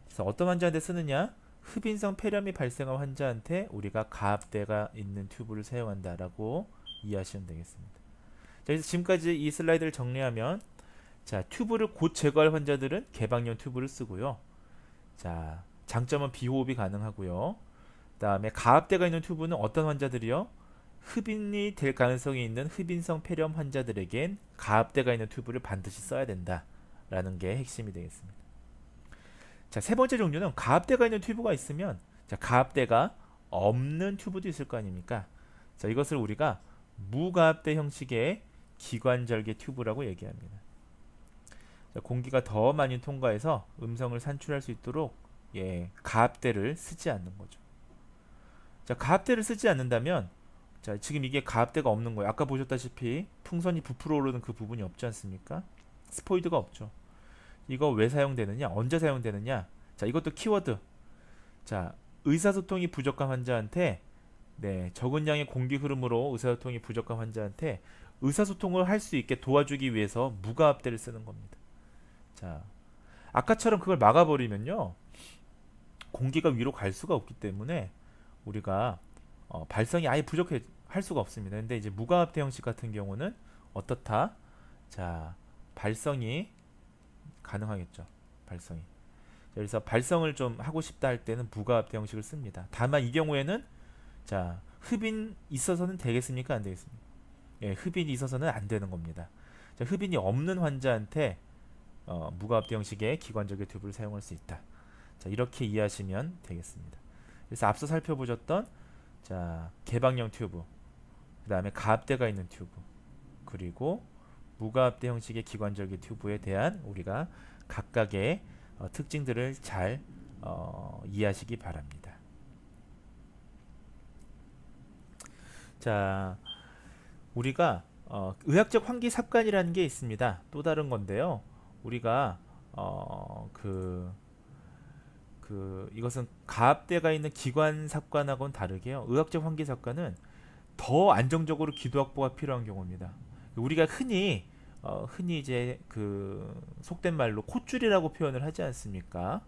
그래서 어떤 환자한테 쓰느냐? 흡인성 폐렴이 발생한 환자한테 우리가 가압대가 있는 튜브를 사용한다라고 이해하시면 되겠습니다. 자, 그래서 지금까지 이 슬라이드를 정리하면 자, 튜브를 곧 제거할 환자들은 개방형 튜브를 쓰고요. 자, 장점은 비호흡이 가능하고요. 그 다음에 가압대가 있는 튜브는 어떤 환자들이요? 흡인이 될 가능성이 있는 흡인성 폐렴 환자들에겐 가압대가 있는 튜브를 반드시 써야 된다라는 게 핵심이 되겠습니다. 자, 세 번째 종류는 가압대가 있는 튜브가 있으면 자, 가압대가 없는 튜브도 있을 거 아닙니까? 자, 이것을 우리가 무가압대 형식의 기관절개 튜브라고 얘기합니다. 자, 공기가 더 많이 통과해서 음성을 산출할 수 있도록 가압대를 쓰지 않는 거죠. 자, 가압대를 쓰지 않는다면 자, 지금 이게 가압대가 없는 거예요. 아까 보셨다시피 풍선이 부풀어 오르는 그 부분이 없지 않습니까? 스포이드가 없죠. 이거 왜 사용되느냐? 언제 사용되느냐? 자, 이것도 키워드. 자, 의사소통이 부족한 환자한테 적은 양의 공기 흐름으로 의사소통이 부족한 환자한테 의사소통을 할 수 있게 도와주기 위해서 무가압대를 쓰는 겁니다. 자, 아까처럼 그걸 막아버리면요, 공기가 위로 갈 수가 없기 때문에 우리가 발성이 아예 부족해 할 수가 없습니다. 근데 이제 무가압대 형식 같은 경우는 어떻다? 자, 발성이 가능하겠죠. 발성이. 그래서 발성을 좀 하고 싶다 할 때는 무가압대 형식을 씁니다. 다만 이 경우에는 자, 흡인 있어서는 되겠습니까? 안 되겠습니까? 예, 흡인이 있어서는 안 되는 겁니다. 자, 흡인이 없는 환자한테 무가압대 형식의 기관절개 튜브를 사용할 수 있다. 자, 이렇게 이해하시면 되겠습니다. 그래서 앞서 살펴보셨던 자, 개방형 튜브, 그 다음에 가압대가 있는 튜브, 그리고 무가압대 형식의 기관절개 튜브에 대한 우리가 각각의 특징들을 잘 이해하시기 바랍니다. 자, 우리가 의학적 환기 삽관이라는 게 있습니다. 또 다른 건데요. 우리가 이것은 가압대가 있는 기관 삽관하고는 다르게요. 의학적 환기 삽관은 더 안정적으로 기도 확보가 필요한 경우입니다. 우리가 흔히 이제 속된 말로 콧줄이라고 표현을 하지 않습니까?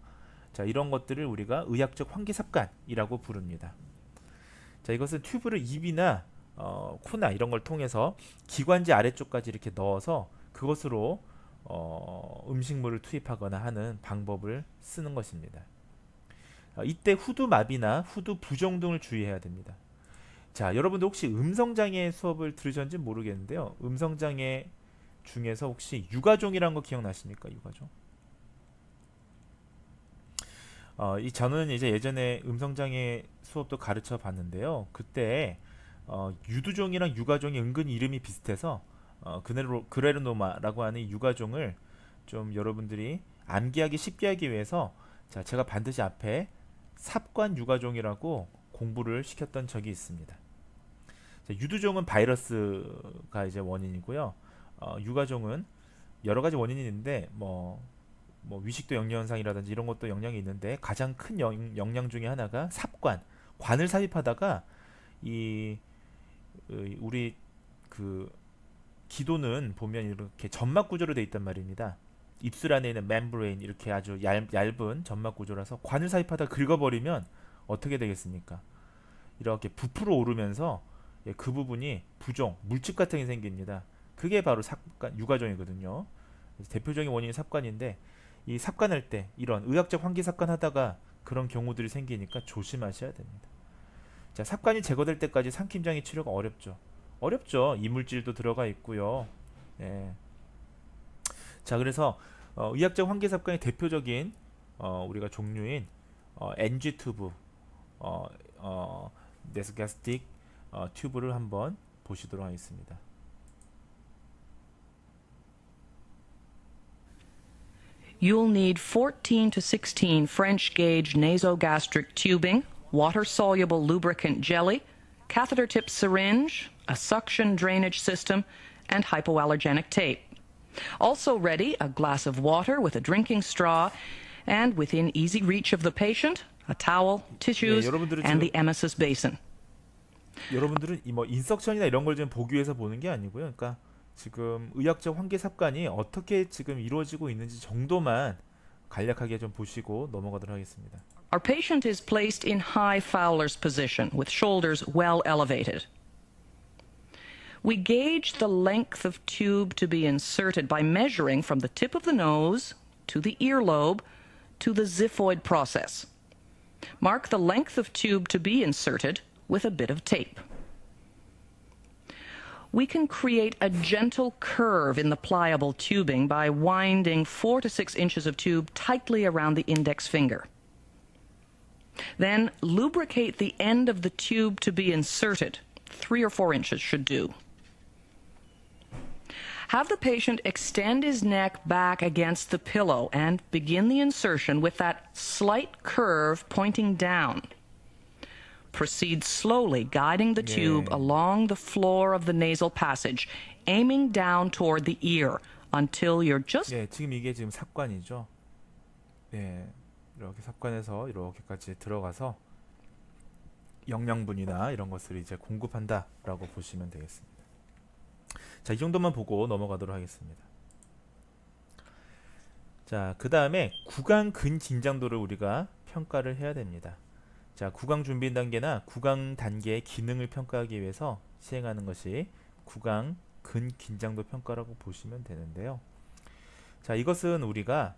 자, 이런 것들을 우리가 의학적 환기 삽관이라고 부릅니다. 자, 이것은 튜브를 입이나 코나 이런 걸 통해서 기관지 아래쪽까지 이렇게 넣어서 그것으로 음식물을 투입하거나 하는 방법을 쓰는 것입니다. 이때 후두마비나 후두 부종 등을 주의해야 됩니다. 자, 여러분들 혹시 음성장애 수업을 들으셨는지 모르겠는데요. 음성장애 중에서 혹시 유가종이라는 거 기억나십니까? 유가종. 저는 이제 예전에 음성장애 수업도 가르쳐 봤는데요. 그때 유두종이랑 유가종이 은근히 이름이 비슷해서 그레르노마라고 하는 유가종을 좀 여러분들이 암기하기 쉽게 하기 위해서 자, 제가 반드시 앞에 삽관 유가종이라고 공부를 시켰던 적이 있습니다. 자, 유두종은 바이러스가 이제 원인이고요. 유가종은 여러 가지 원인이 있는데 뭐 위식도 영양 현상이라든지 이런 것도 영향이 있는데 가장 큰 영향 중에 하나가 관을 삽입하다가 우리 기도는 보면 이렇게 점막 구조로 되어 있단 말입니다. 입술 안에 있는 멤브레인 이렇게 아주 얇은 점막 구조라서 관을 삽입하다 긁어버리면 어떻게 되겠습니까? 이렇게 부풀어 오르면서 예, 그 부분이 부종, 물집 같은 게 생깁니다. 그게 바로 삽관, 유과종이거든요. 대표적인 원인이 삽관인데 이 삽관할 때 이런 의학적 환기 삽관하다가 그런 경우들이 생기니까 조심하셔야 됩니다. 자, 삽관이 제거될 때까지 삼킴장애 치료가 어렵죠. 어렵죠. 이물질도 들어가 있고요. 예. 자, 그래서 의학적 환기 삽관의 대표적인 우리가 종류인 NG 튜브, 네스가스틱 튜브를 한번 보시도록 하겠습니다. You'll need 14 to 16 French gauge nasogastric tubing, water-soluble lubricant jelly, catheter tip syringe, a suction drainage system, and hypoallergenic tape. Also ready, a glass of water with a drinking straw, and within easy reach of the patient, a towel, tissues, 여러분들은 and 지금- the emesis basin. 여러분들은 이 뭐 인석션이나 이런 걸 좀 보기 위해서 보는 게 아니고요. 그러니까 지금 의학적 환기 삽관이 어떻게 지금 이루어지고 있는지 정도만 간략하게 좀 보시고 넘어가도록 하겠습니다. Our patient is placed in high Fowler's position with shoulders well elevated. We gauge the length of tube to be inserted by measuring from the tip of the nose to the earlobe to the xiphoid process. Mark the length of tube to be inserted with a bit of tape. We can create a gentle curve in the pliable tubing by winding 4 to 6 inches of tube tightly around the index finger. Then lubricate the end of the tube to be inserted. 3 or 4 inches should do. Have the patient extend his neck back against the pillow and begin the insertion with that slight curve pointing down. Proceed slowly, guiding the tube along the floor of the nasal passage, aiming down toward the ear until you're just 예, 지금 이게 지금 삽관이죠. 예, 이렇게 삽관에서 이렇게까지 들어가서 영양분이나 이런 것을 이제 공급한다라고 보시면 되겠습니다. 자, 이 정도만 보고 넘어가도록 하겠습니다. 자, 그 다음에 구강 근긴장도를 우리가 평가를 해야 됩니다. 자, 구강 준비 단계나 구강 단계의 기능을 평가하기 위해서 시행하는 것이 구강 근긴장도 평가라고 보시면 되는데요. 자, 이것은 우리가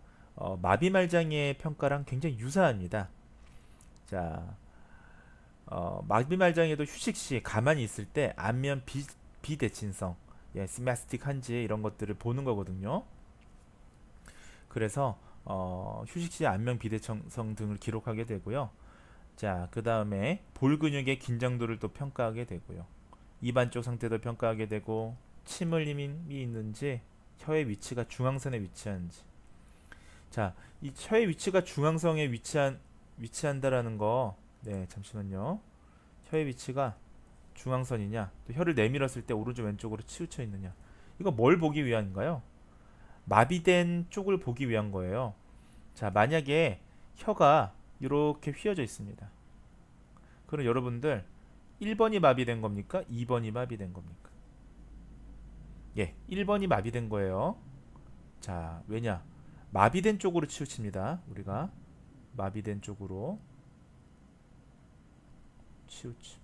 마비말장애 평가랑 굉장히 유사합니다. 자, 마비말장애도 휴식 시 가만히 있을 때 안면 비대칭성, 예, 시마스틱 한지 이런 것들을 보는 거거든요. 그래서 휴식 시 안면 비대칭성 등을 기록하게 되고요. 자, 그 다음에 볼 근육의 긴장도를 또 평가하게 되고요. 입안 쪽 상태도 평가하게 되고 침 흘림이 있는지 혀의 위치가 중앙선에 위치한지. 자, 이 혀의 위치가 중앙선에 위치한다라는 거, 네, 잠시만요. 혀의 위치가 중앙선이냐, 또 혀를 내밀었을 때 오른쪽 왼쪽으로 치우쳐 있느냐. 이거 뭘 보기 위한가요? 마비된 쪽을 보기 위한 거예요. 자, 만약에 혀가 이렇게 휘어져 있습니다. 그럼 여러분들 1번이 마비된 겁니까? 2번이 마비된 겁니까? 예, 1번이 마비된 거예요. 자, 왜냐? 마비된 쪽으로 치우칩니다. 우리가 마비된 쪽으로 치우침.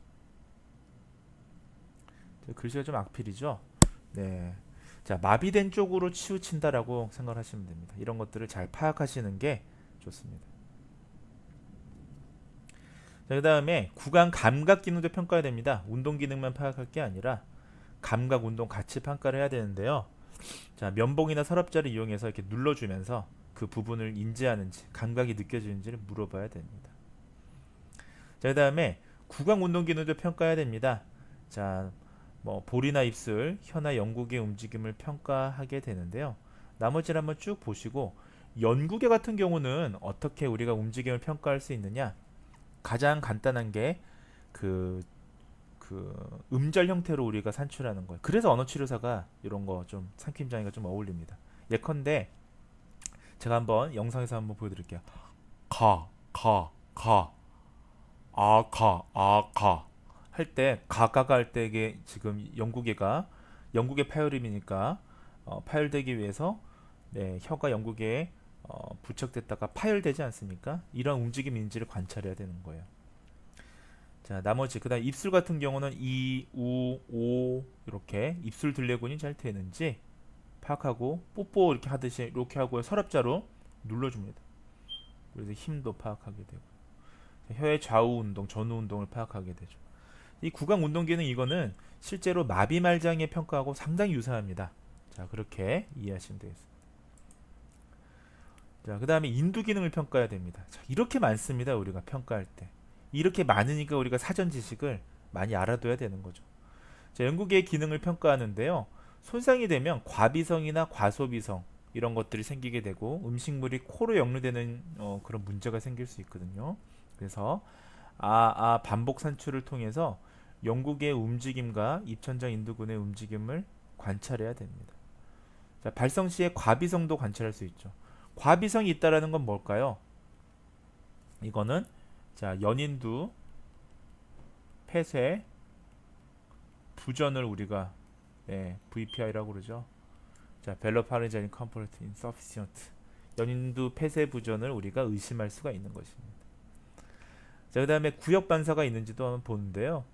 글씨가 좀 악필이죠? 네. 자, 마비된 쪽으로 치우친다라고 생각하시면 됩니다. 이런 것들을 잘 파악하시는 게 좋습니다. 자, 그 다음에 구강 감각 기능도 평가해야 됩니다. 운동 기능만 파악할 게 아니라 감각, 운동 같이 평가를 해야 되는데요. 자, 면봉이나 서랍자를 이용해서 이렇게 눌러주면서 그 부분을 인지하는지, 감각이 느껴지는지를 물어봐야 됩니다. 자, 그 다음에 구강 운동 기능도 평가해야 됩니다. 자, 뭐 볼이나 입술, 혀나 영국의 움직임을 평가하게 되는데요. 나머지를 한번 쭉 보시고 연구계 같은 경우는 어떻게 우리가 움직임을 평가할 수 있느냐? 가장 간단한 게 그 음절 형태로 우리가 산출하는 거예요. 그래서 언어치료사가 이런 거 좀 삼킴장애가 좀 어울립니다. 예컨대 제가 한번 영상에서 한번 보여드릴게요. 가 할 때 가가가 할 때 이게 지금 영국의 파열음이니까 파열되기 위해서 네, 혀가 영국에 부착됐다가 파열되지 않습니까? 이런 움직임 인지를 관찰해야 되는 거예요. 자, 나머지 그다음 입술 같은 경우는 이, 우, 오 이렇게 입술 들레군이 잘 되는지 파악하고 뽀뽀 이렇게 하듯이 이렇게 하고 서랍자로 눌러줍니다. 그래서 힘도 파악하게 되고 혀의 좌우 운동, 전후 운동을 파악하게 되죠. 이 구강 운동 기능 이거는 실제로 마비 말장의 평가하고 상당히 유사합니다. 자, 그렇게 이해하시면 되겠습니다. 자, 그 다음에 인두 기능을 평가해야 됩니다. 자, 이렇게 많습니다. 우리가 평가할 때. 이렇게 많으니까 우리가 사전 지식을 많이 알아둬야 되는 거죠. 자, 연구계의 기능을 평가하는데요. 손상이 되면 과비성이나 과소비성 이런 것들이 생기게 되고 음식물이 코로 역류되는 그런 문제가 생길 수 있거든요. 그래서 반복 산출을 통해서 영국의 움직임과 입천장 인두근의 움직임을 관찰해야 됩니다. 자, 발성 시에 과비성도 관찰할 수 있죠. 과비성이 있다라는 건 뭘까요? 이거는 자, 연인두 폐쇄 부전을 우리가 VPI라고 그러죠. 자, 벨로파르자닌 컴포트 인서피시언트 연인두 폐쇄 부전을 우리가 의심할 수가 있는 것입니다. 자, 그 다음에 구역 반사가 있는지도 한번 보는데요.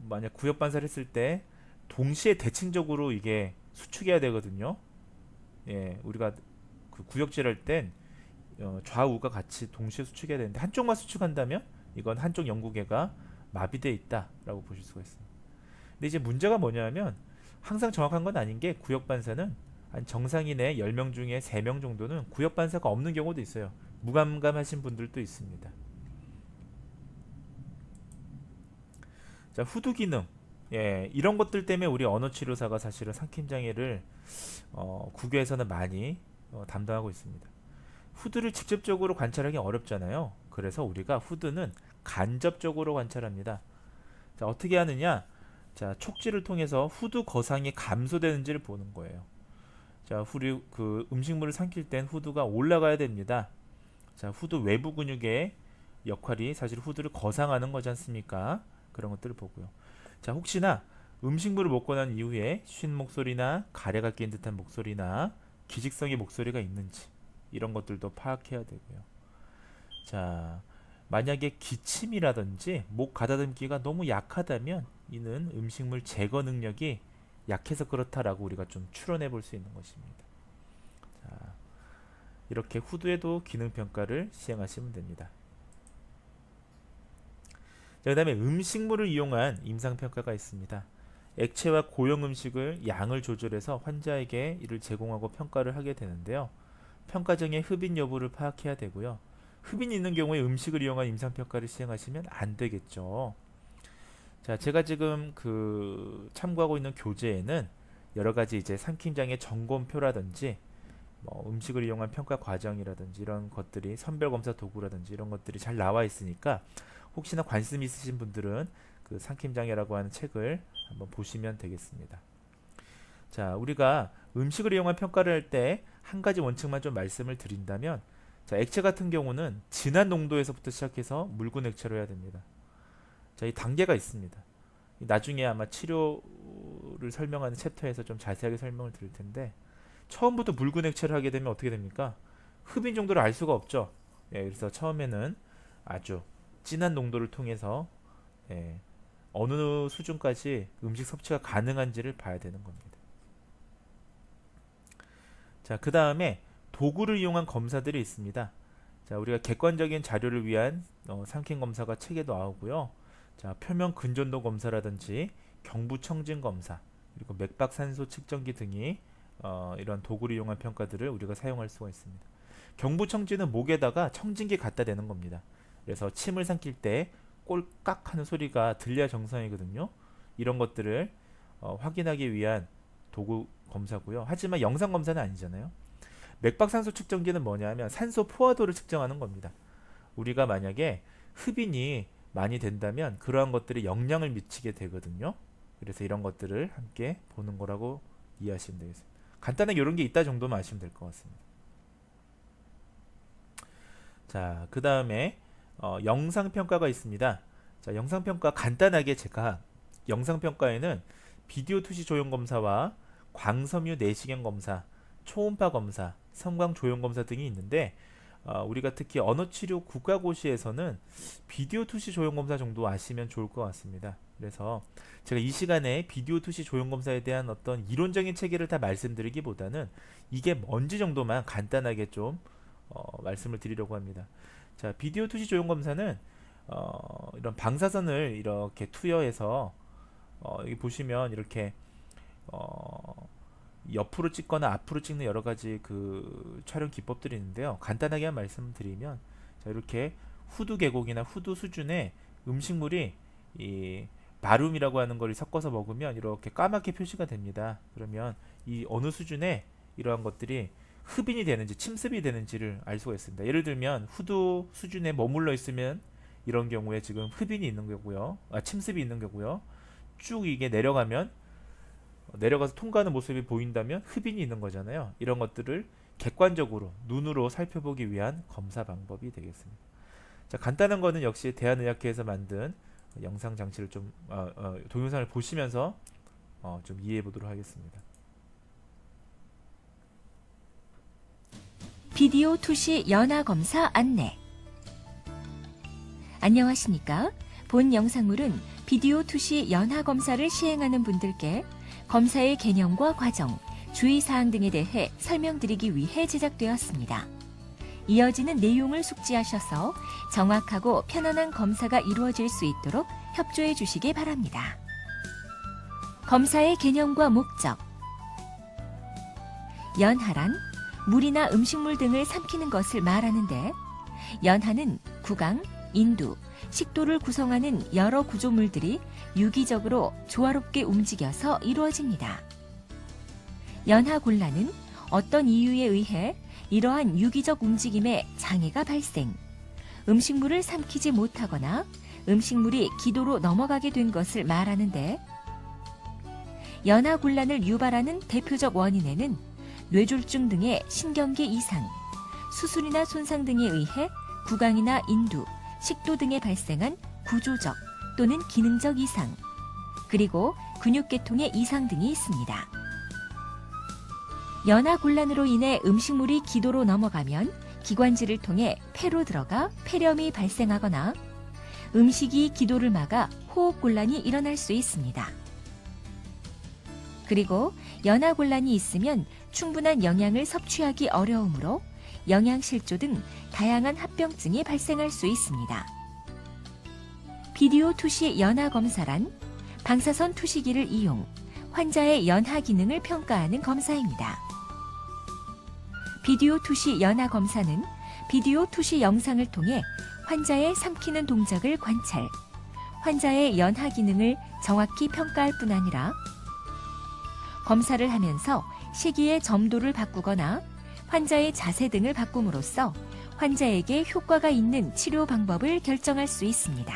만약 구역 반사를 했을 때 동시에 대칭적으로 이게 수축해야 되거든요. 예, 우리가 그 구역질 할 땐 좌우가 같이 동시에 수축해야 되는데 한쪽만 수축한다면 이건 한쪽 연구계가 마비되어 있다라고 보실 수가 있습니다. 근데 이제 문제가 뭐냐면 항상 정확한 건 아닌 게 구역 반사는 한 정상인의 10명 중에 3명 정도는 구역 반사가 없는 경우도 있어요. 무감감하신 분들도 있습니다. 자, 후두 기능. 예, 이런 것들 때문에 우리 언어치료사가 사실은 상킴장애를 국외에서는 많이 담당하고 있습니다. 후두를 직접적으로 관찰하기 어렵잖아요. 그래서 우리가 후두는 간접적으로 관찰합니다. 자, 어떻게 하느냐? 자, 촉지를 통해서 후두 거상이 감소되는지를 보는 거예요. 자, 그 음식물을 삼킬 땐 후두가 올라가야 됩니다. 자, 후두 외부 근육의 역할이 사실 후두를 거상하는 거지 않습니까? 그런 것들을 보고요. 자, 혹시나 음식물을 먹고 난 이후에 쉰 목소리나 가래가 낀 듯한 목소리나 기직성의 목소리가 있는지 이런 것들도 파악해야 되고요. 자, 만약에 기침이라든지 목 가다듬기가 너무 약하다면 이는 음식물 제거 능력이 약해서 그렇다라고 우리가 좀 추론해 볼 수 있는 것입니다. 자, 이렇게 후두에도 기능평가를 시행하시면 됩니다. 자, 그 다음에 음식물을 이용한 임상평가가 있습니다. 액체와 고형 음식을 양을 조절해서 환자에게 이를 제공하고 평가를 하게 되는데요. 평가정의 흡인 여부를 파악해야 되고요. 흡인이 있는 경우에 음식을 이용한 임상평가를 시행하시면 안 되겠죠. 자, 제가 지금 참고하고 있는 교재에는 여러 가지 이제 삼킴장애 점검표라든지 음식을 이용한 평가 과정이라든지 이런 것들이 선별검사 도구라든지 이런 것들이 잘 나와 있으니까 혹시나 관심 있으신 분들은 그 삼킴장애라고 하는 책을 한번 보시면 되겠습니다. 자, 우리가 음식을 이용한 평가를 할 때 한 가지 원칙만 좀 말씀을 드린다면, 자, 액체 같은 경우는 진한 농도에서부터 시작해서 묽은 액체로 해야 됩니다. 자, 이 단계가 있습니다. 나중에 아마 치료를 설명하는 챕터에서 좀 자세하게 설명을 드릴 텐데, 처음부터 묽은 액체를 하게 되면 어떻게 됩니까? 흡인 정도를 알 수가 없죠. 예, 그래서 처음에는 아주 진한 농도를 통해서 어느 수준까지 음식 섭취가 가능한지를 봐야 되는 겁니다. 자, 그 다음에 도구를 이용한 검사들이 있습니다. 자, 우리가 객관적인 자료를 위한 삼킴 검사가 책에도 나오고요. 자, 표면 근전도 검사라든지 경부 청진 검사, 그리고 맥박 산소 측정기 등이 이런 도구를 이용한 평가들을 우리가 사용할 수가 있습니다. 경부 청진은 목에다가 청진기 갖다 대는 겁니다. 그래서 침을 삼킬 때 꼴깍 하는 소리가 들려야 정상이거든요. 이런 것들을 확인하기 위한 도구 검사고요. 하지만 영상 검사는 아니잖아요. 맥박산소 측정기는 뭐냐면 산소 포화도를 측정하는 겁니다. 우리가 만약에 흡인이 많이 된다면 그러한 것들이 영향을 미치게 되거든요. 그래서 이런 것들을 함께 보는 거라고 이해하시면 되겠습니다. 간단하게 이런 게 있다 정도만 아시면 될 것 같습니다. 자, 그 다음에 영상평가가 있습니다. 자, 영상평가 간단하게 제가 영상평가에는 비디오 투시 조형 검사와 광섬유 내시경 검사, 초음파 검사, 섬광 조형 검사 등이 있는데 우리가 특히 언어치료 국가고시에서는 비디오 투시 조형검사 정도 아시면 좋을 것 같습니다. 그래서 제가 이 시간에 비디오 투시 조형검사에 대한 어떤 이론적인 체계를 다 말씀드리기보다는 이게 뭔지 정도만 간단하게 좀 말씀을 드리려고 합니다. 자, 비디오 투시 조형검사는 이런 방사선을 이렇게 투여해서 여기 보시면 이렇게 옆으로 찍거나 앞으로 찍는 여러 가지 그 촬영 기법들이 있는데요. 간단하게 한 말씀 드리면, 자, 이렇게 후두 계곡이나 후두 수준의 음식물이 이 바륨이라고 하는 걸 섞어서 먹으면 이렇게 까맣게 표시가 됩니다. 그러면 이 어느 수준의 이러한 것들이 흡인이 되는지 침습이 되는지를 알 수가 있습니다. 예를 들면 후두 수준에 머물러 있으면 이런 경우에 지금 흡인이 있는 거고요. 침습이 있는 거고요. 쭉 이게 내려가서 통과하는 모습이 보인다면 흡인이 있는 거잖아요. 이런 것들을 객관적으로 눈으로 살펴보기 위한 검사 방법이 되겠습니다. 자, 간단한 거는 역시 대한의학회에서 만든 영상 장치를 좀 동영상을 보시면서 좀 이해해 보도록 하겠습니다. 비디오 투시 연화 검사 안내. 안녕하십니까? 본 영상물은 비디오 투시 연화 검사를 시행하는 분들께 검사의 개념과 과정, 주의사항 등에 대해 설명드리기 위해 제작되었습니다. 이어지는 내용을 숙지하셔서 정확하고 편안한 검사가 이루어질 수 있도록 협조해 주시기 바랍니다. 검사의 개념과 목적. 연하란 물이나 음식물 등을 삼키는 것을 말하는데, 연하는 구강, 인두, 식도를 구성하는 여러 구조물들이 유기적으로 조화롭게 움직여서 이루어집니다. 연하곤란은 어떤 이유에 의해 이러한 유기적 움직임에 장애가 발생, 음식물을 삼키지 못하거나 음식물이 기도로 넘어가게 된 것을 말하는데, 연하곤란을 유발하는 대표적 원인에는 뇌졸중 등의 신경계 이상, 수술이나 손상 등에 의해 구강이나 인두, 식도 등에 발생한 구조적 또는 기능적 이상, 그리고 근육계통의 이상 등이 있습니다. 연하곤란으로 인해 음식물이 기도로 넘어가면 기관지를 통해 폐로 들어가 폐렴이 발생하거나 음식이 기도를 막아 호흡곤란이 일어날 수 있습니다. 그리고 연하곤란이 있으면 충분한 영양을 섭취하기 어려우므로 영양실조 등 다양한 합병증이 발생할 수 있습니다. 비디오 투시 연하 검사란 방사선 투시기를 이용 환자의 연하 기능을 평가하는 검사입니다. 비디오 투시 연하 검사는 비디오 투시 영상을 통해 환자의 삼키는 동작을 관찰, 환자의 연하 기능을 정확히 평가할 뿐 아니라 검사를 하면서 시기의 점도를 바꾸거나 환자의 자세 등을 바꿈으로써 환자에게 효과가 있는 치료 방법을 결정할 수 있습니다.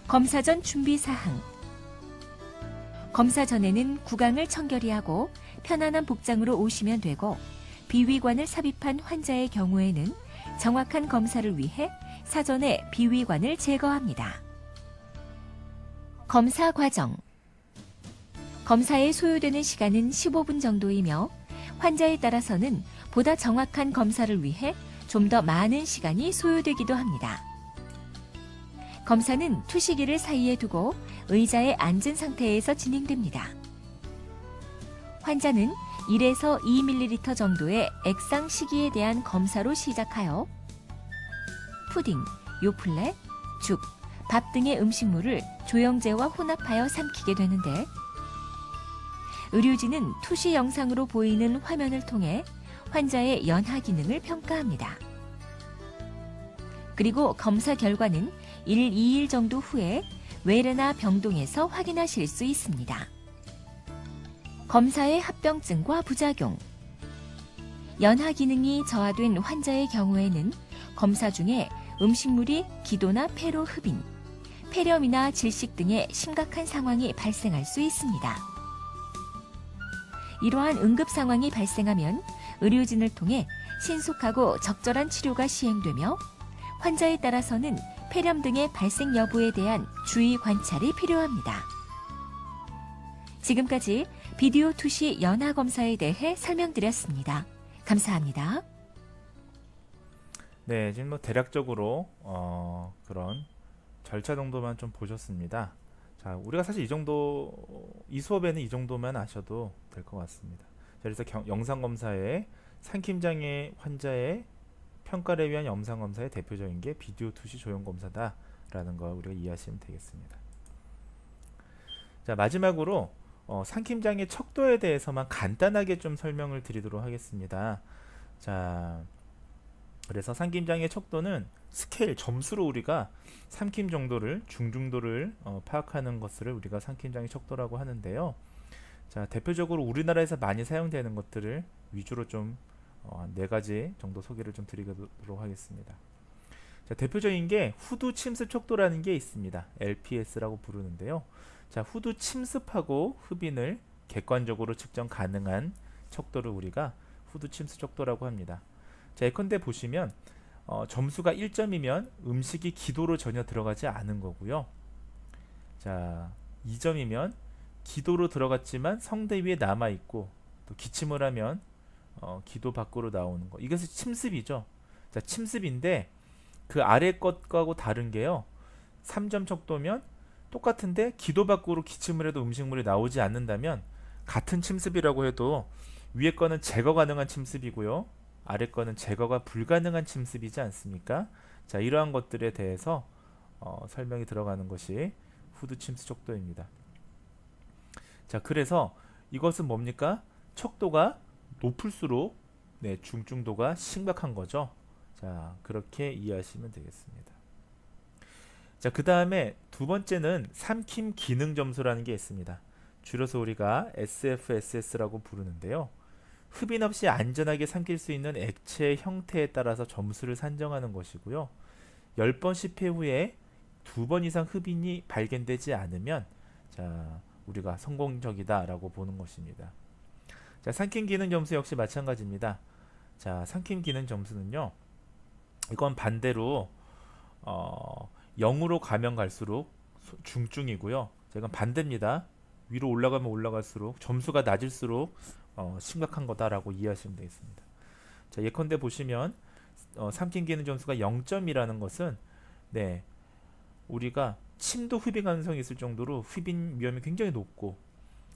검사 전 준비 사항. 검사 전에는 구강을 청결히하고 편안한 복장으로 오시면 되고, 비위관을 삽입한 환자의 경우에는 정확한 검사를 위해 사전에 비위관을 제거합니다. 검사 과정. 검사에 소요되는 시간은 15분 정도이며 환자에 따라서는 보다 정확한 검사를 위해 좀 더 많은 시간이 소요되기도 합니다. 검사는 투시기를 사이에 두고 의자에 앉은 상태에서 진행됩니다. 환자는 1에서 2ml 정도의 액상 시기에 대한 검사로 시작하여 푸딩, 요플레, 죽, 밥 등의 음식물을 조영제와 혼합하여 삼키게 되는데, 의료진은 투시 영상으로 보이는 화면을 통해 환자의 연하 기능을 평가합니다. 그리고 검사 결과는 1, 2일 정도 후에 외래나 병동에서 확인하실 수 있습니다. 검사의 합병증과 부작용. 연하 기능이 저하된 환자의 경우에는 검사 중에 음식물이 기도나 폐로 흡인, 폐렴이나 질식 등의 심각한 상황이 발생할 수 있습니다. 이러한 응급 상황이 발생하면 의료진을 통해 신속하고 적절한 치료가 시행되며, 환자에 따라서는 폐렴 등의 발생 여부에 대한 주의 관찰이 필요합니다. 지금까지 비디오 투시 연하 검사에 대해 설명드렸습니다. 감사합니다. 네, 지금 뭐 대략적으로 그런 절차 정도만 좀 보셨습니다. 자, 우리가 사실 이 수업에는 이 정도만 아셔도 될 것 같습니다. 자, 그래서 영상 검사에 상킴장애 환자의 평가를 위한 영상 검사의 대표적인 게 비디오 투시 조형 검사다라는 걸 우리가 이해하시면 되겠습니다. 자, 마지막으로 상킴장애 척도에 대해서만 간단하게 좀 설명을 드리도록 하겠습니다. 자, 그래서 상킴장애 척도는 스케일 점수로 우리가 삼킴 정도를 중증도를 파악하는 것을 우리가 상킴장애 척도라고 하는데요. 자, 대표적으로 우리나라에서 많이 사용되는 것들을 위주로 좀 네 가지 정도 소개를 좀 드리도록 하겠습니다. 자, 대표적인 게 후두 침습 척도라는 게 있습니다. LPS라고 부르는데요. 자, 후두 침습하고 흡인을 객관적으로 측정 가능한 척도를 우리가 후두 침습 척도라고 합니다. 자, 예컨대 보시면 점수가 1점이면 음식이 기도로 전혀 들어가지 않은 거고요. 자, 2점이면 기도로 들어갔지만 성대 위에 남아 있고, 또 기침을 하면 기도 밖으로 나오는 거. 이것이 침습이죠. 자, 침습인데 그 아래 것하고 다른 게요. 3점 척도면 똑같은데 기도 밖으로 기침을 해도 음식물이 나오지 않는다면 같은 침습이라고 해도 위에 거는 제거 가능한 침습이고요. 아래 거는 제거가 불가능한 침습이지 않습니까? 자, 이러한 것들에 대해서 설명이 들어가는 것이 후두 침습 척도입니다. 자, 그래서 이것은 뭡니까? 척도가 높을수록 네, 중증도가 심각한 거죠. 자, 그렇게 이해하시면 되겠습니다. 자, 그 다음에 두 번째는 삼킴 기능 점수라는 게 있습니다. 줄여서 우리가 SFSS라고 부르는데요. 흡인 없이 안전하게 삼킬 수 있는 액체의 형태에 따라서 점수를 산정하는 것이고요. 10번 실패 후에 2번 이상 흡인이 발견되지 않으면 자, 우리가 성공적이다 라고 보는 것입니다. 자, 삼킴 기능 점수 역시 마찬가지입니다. 자, 삼킴 기능 점수는요. 이건 반대로 0으로 가면 갈수록 중증이고요. 자, 이건 반대입니다. 위로 올라가면 올라갈수록 점수가 낮을수록 심각한 거다라고 이해하시면 되겠습니다. 자, 예컨대 보시면 삼킴 기능 점수가 0점이라는 것은 네, 우리가 침도 흡입 가능성이 있을 정도로 흡입 위험이 굉장히 높고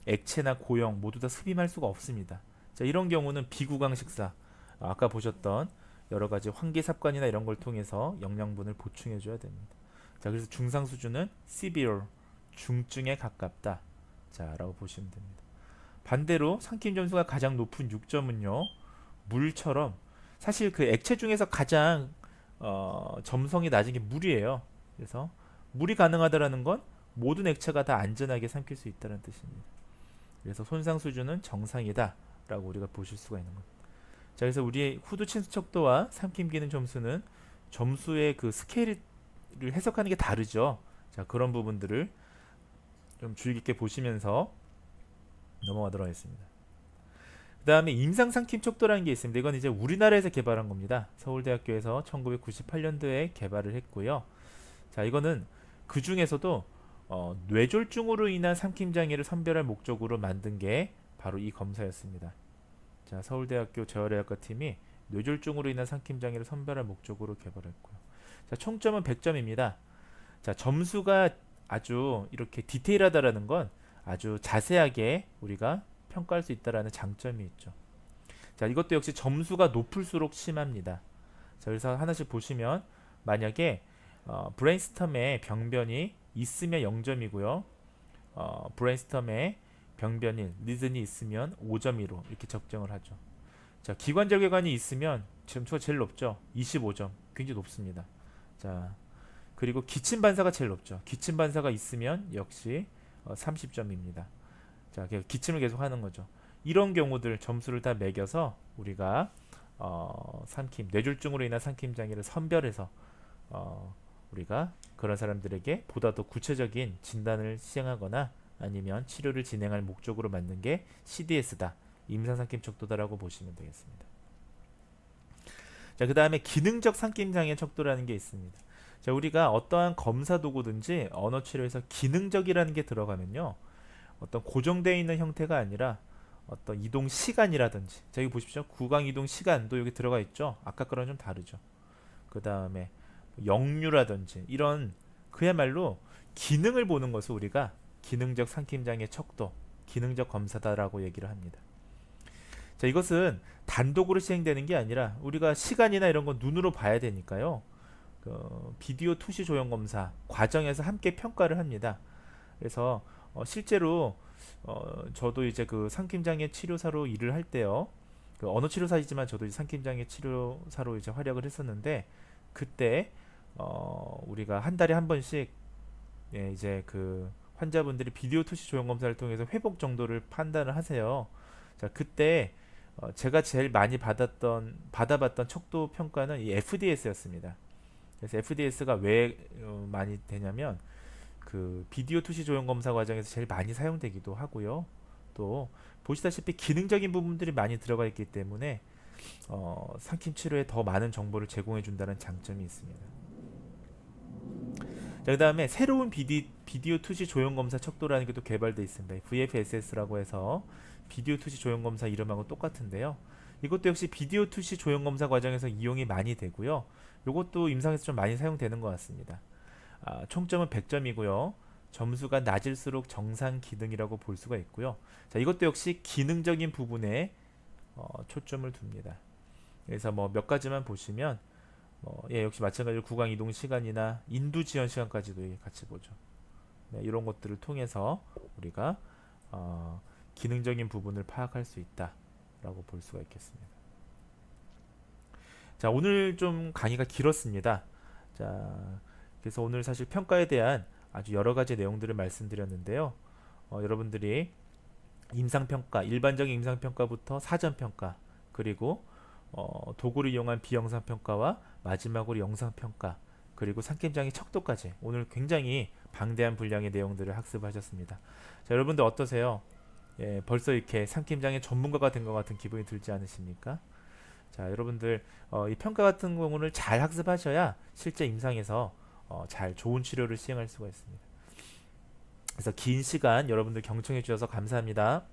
액체나 고형 모두 다 흡입할 수가 없습니다. 자, 이런 경우는 비구강 식사, 아까 보셨던 여러 가지 환기삽관이나 이런 걸 통해서 영양분을 보충해 줘야 됩니다. 자, 그래서 중상 수준은 severe, 중증에 가깝다. 자, 라고 보시면 됩니다. 반대로 삼킴 점수가 가장 높은 6점은요. 물처럼 사실 그 액체 중에서 가장 점성이 낮은 게 물이에요. 그래서 물이 가능하다라는 건 모든 액체가 다 안전하게 삼킬 수 있다는 뜻입니다. 그래서 손상 수준은 정상이다 라고 우리가 보실 수가 있는 겁니다. 자, 그래서 우리의 후두 침습 척도와 삼킴 기능 점수는 점수의 그 스케일을 해석하는 게 다르죠. 자, 그런 부분들을 좀 주의 깊게 보시면서 넘어가도록 하겠습니다. 그 다음에 임상 삼킴 척도라는 게 있습니다. 이건 이제 우리나라에서 개발한 겁니다. 서울대학교에서 1998년도에 개발을 했고요. 자, 이거는 그 중에서도 뇌졸중으로 인한 삼킴 장애를 선별할 목적으로 만든 게 바로 이 검사였습니다. 자, 서울대학교 재활의학과 팀이 뇌졸중으로 인한 삼킴 장애를 선별할 목적으로 개발했고요. 자, 총점은 100점입니다. 자, 점수가 아주 이렇게 디테일하다라는 건 아주 자세하게 우리가 평가할 수 있다라는 장점이 있죠. 자, 이것도 역시 점수가 높을수록 심합니다. 자, 그래서 하나씩 보시면 만약에 브레인스텀에 병변이 있으면 0점이고요. 브레인스텀에 병변인, 리즌이 있으면 5점으로 이렇게 적정을 하죠. 자, 기관절개관이 있으면 점수가 제일 높죠. 25점. 굉장히 높습니다. 자, 그리고 기침 반사가 제일 높죠. 기침 반사가 있으면 역시 30점입니다. 자, 기침을 계속 하는 거죠. 이런 경우들 점수를 다 매겨서 우리가 삼킴, 뇌졸중으로 인한 삼킴 장애를 선별해서 우리가 그런 사람들에게 보다 더 구체적인 진단을 시행하거나 아니면 치료를 진행할 목적으로 만든 게 CDS다. 임상 삼킴 척도다라고 보시면 되겠습니다. 자, 그 다음에 기능적 삼킴 장애 척도라는 게 있습니다. 자, 우리가 어떠한 검사 도구든지 언어 치료에서 기능적이라는 게 들어가면요. 어떤 고정되어 있는 형태가 아니라 어떤 이동 시간이라든지, 자, 여기 보십시오. 구강 이동 시간도 여기 들어가 있죠. 아까 거랑 좀 다르죠. 그 다음에 역류라든지 이런 그야말로 기능을 보는 것을 우리가 기능적 삼킴장애 척도, 기능적 검사다라고 얘기를 합니다. 자, 이것은 단독으로 시행되는 게 아니라 우리가 시간이나 이런 거 눈으로 봐야 되니까요. 비디오 투시 조형 검사 과정에서 함께 평가를 합니다. 그래서 실제로 저도 이제 그 삼킴장애 치료사로 일을 할 때요. 그 언어 치료사이지만 저도 이제 삼킴장애 치료사로 이제 활약을 했었는데 그때 우리가 한 달에 한 번씩 예, 이제 그 환자분들이 비디오 투시 조형 검사를 통해서 회복 정도를 판단을 하세요. 자, 그때 제가 제일 많이 받아봤던 척도 평가는 이 FDS였습니다. 그래서 FDS가 왜 많이 되냐면 그 비디오 투시 조형 검사 과정에서 제일 많이 사용되기도 하고요. 또 보시다시피 기능적인 부분들이 많이 들어가 있기 때문에 삼킴 치료에 더 많은 정보를 제공해 준다는 장점이 있습니다. 자, 그 다음에 새로운 비디오 투시 조형 검사 척도라는 게 또 개발되어 있습니다. VFSS라고 해서 비디오 투시 조형 검사 이름하고 똑같은데요. 이것도 역시 비디오 투시 조형 검사 과정에서 이용이 많이 되고요. 이것도 임상에서 좀 많이 사용되는 것 같습니다. 총점은 100점이고요. 점수가 낮을수록 정상 기능이라고 볼 수가 있고요. 자, 이것도 역시 기능적인 부분에 초점을 둡니다. 그래서 뭐 몇 가지만 보시면 예, 역시 마찬가지로 구강 이동 시간이나 인두 지연 시간까지도 같이 보죠. 네, 이런 것들을 통해서 우리가 기능적인 부분을 파악할 수 있다라고 볼 수가 있겠습니다. 자, 오늘 좀 강의가 길었습니다. 자, 그래서 오늘 사실 평가에 대한 아주 여러 가지 내용들을 말씀드렸는데요. 여러분들이 임상평가, 일반적인 임상평가부터 사전평가, 그리고 도구를 이용한 비영상평가와 마지막으로 영상평가, 그리고 삼킴장애 척도까지 오늘 굉장히 방대한 분량의 내용들을 학습하셨습니다. 자, 여러분들 어떠세요? 예, 벌써 이렇게 삼킴장애 전문가가 된 것 같은 기분이 들지 않으십니까? 자, 여러분들 이 평가 같은 경우를 잘 학습하셔야 실제 임상에서 잘 좋은 치료를 시행할 수가 있습니다. 그래서 긴 시간 여러분들 경청해 주셔서 감사합니다.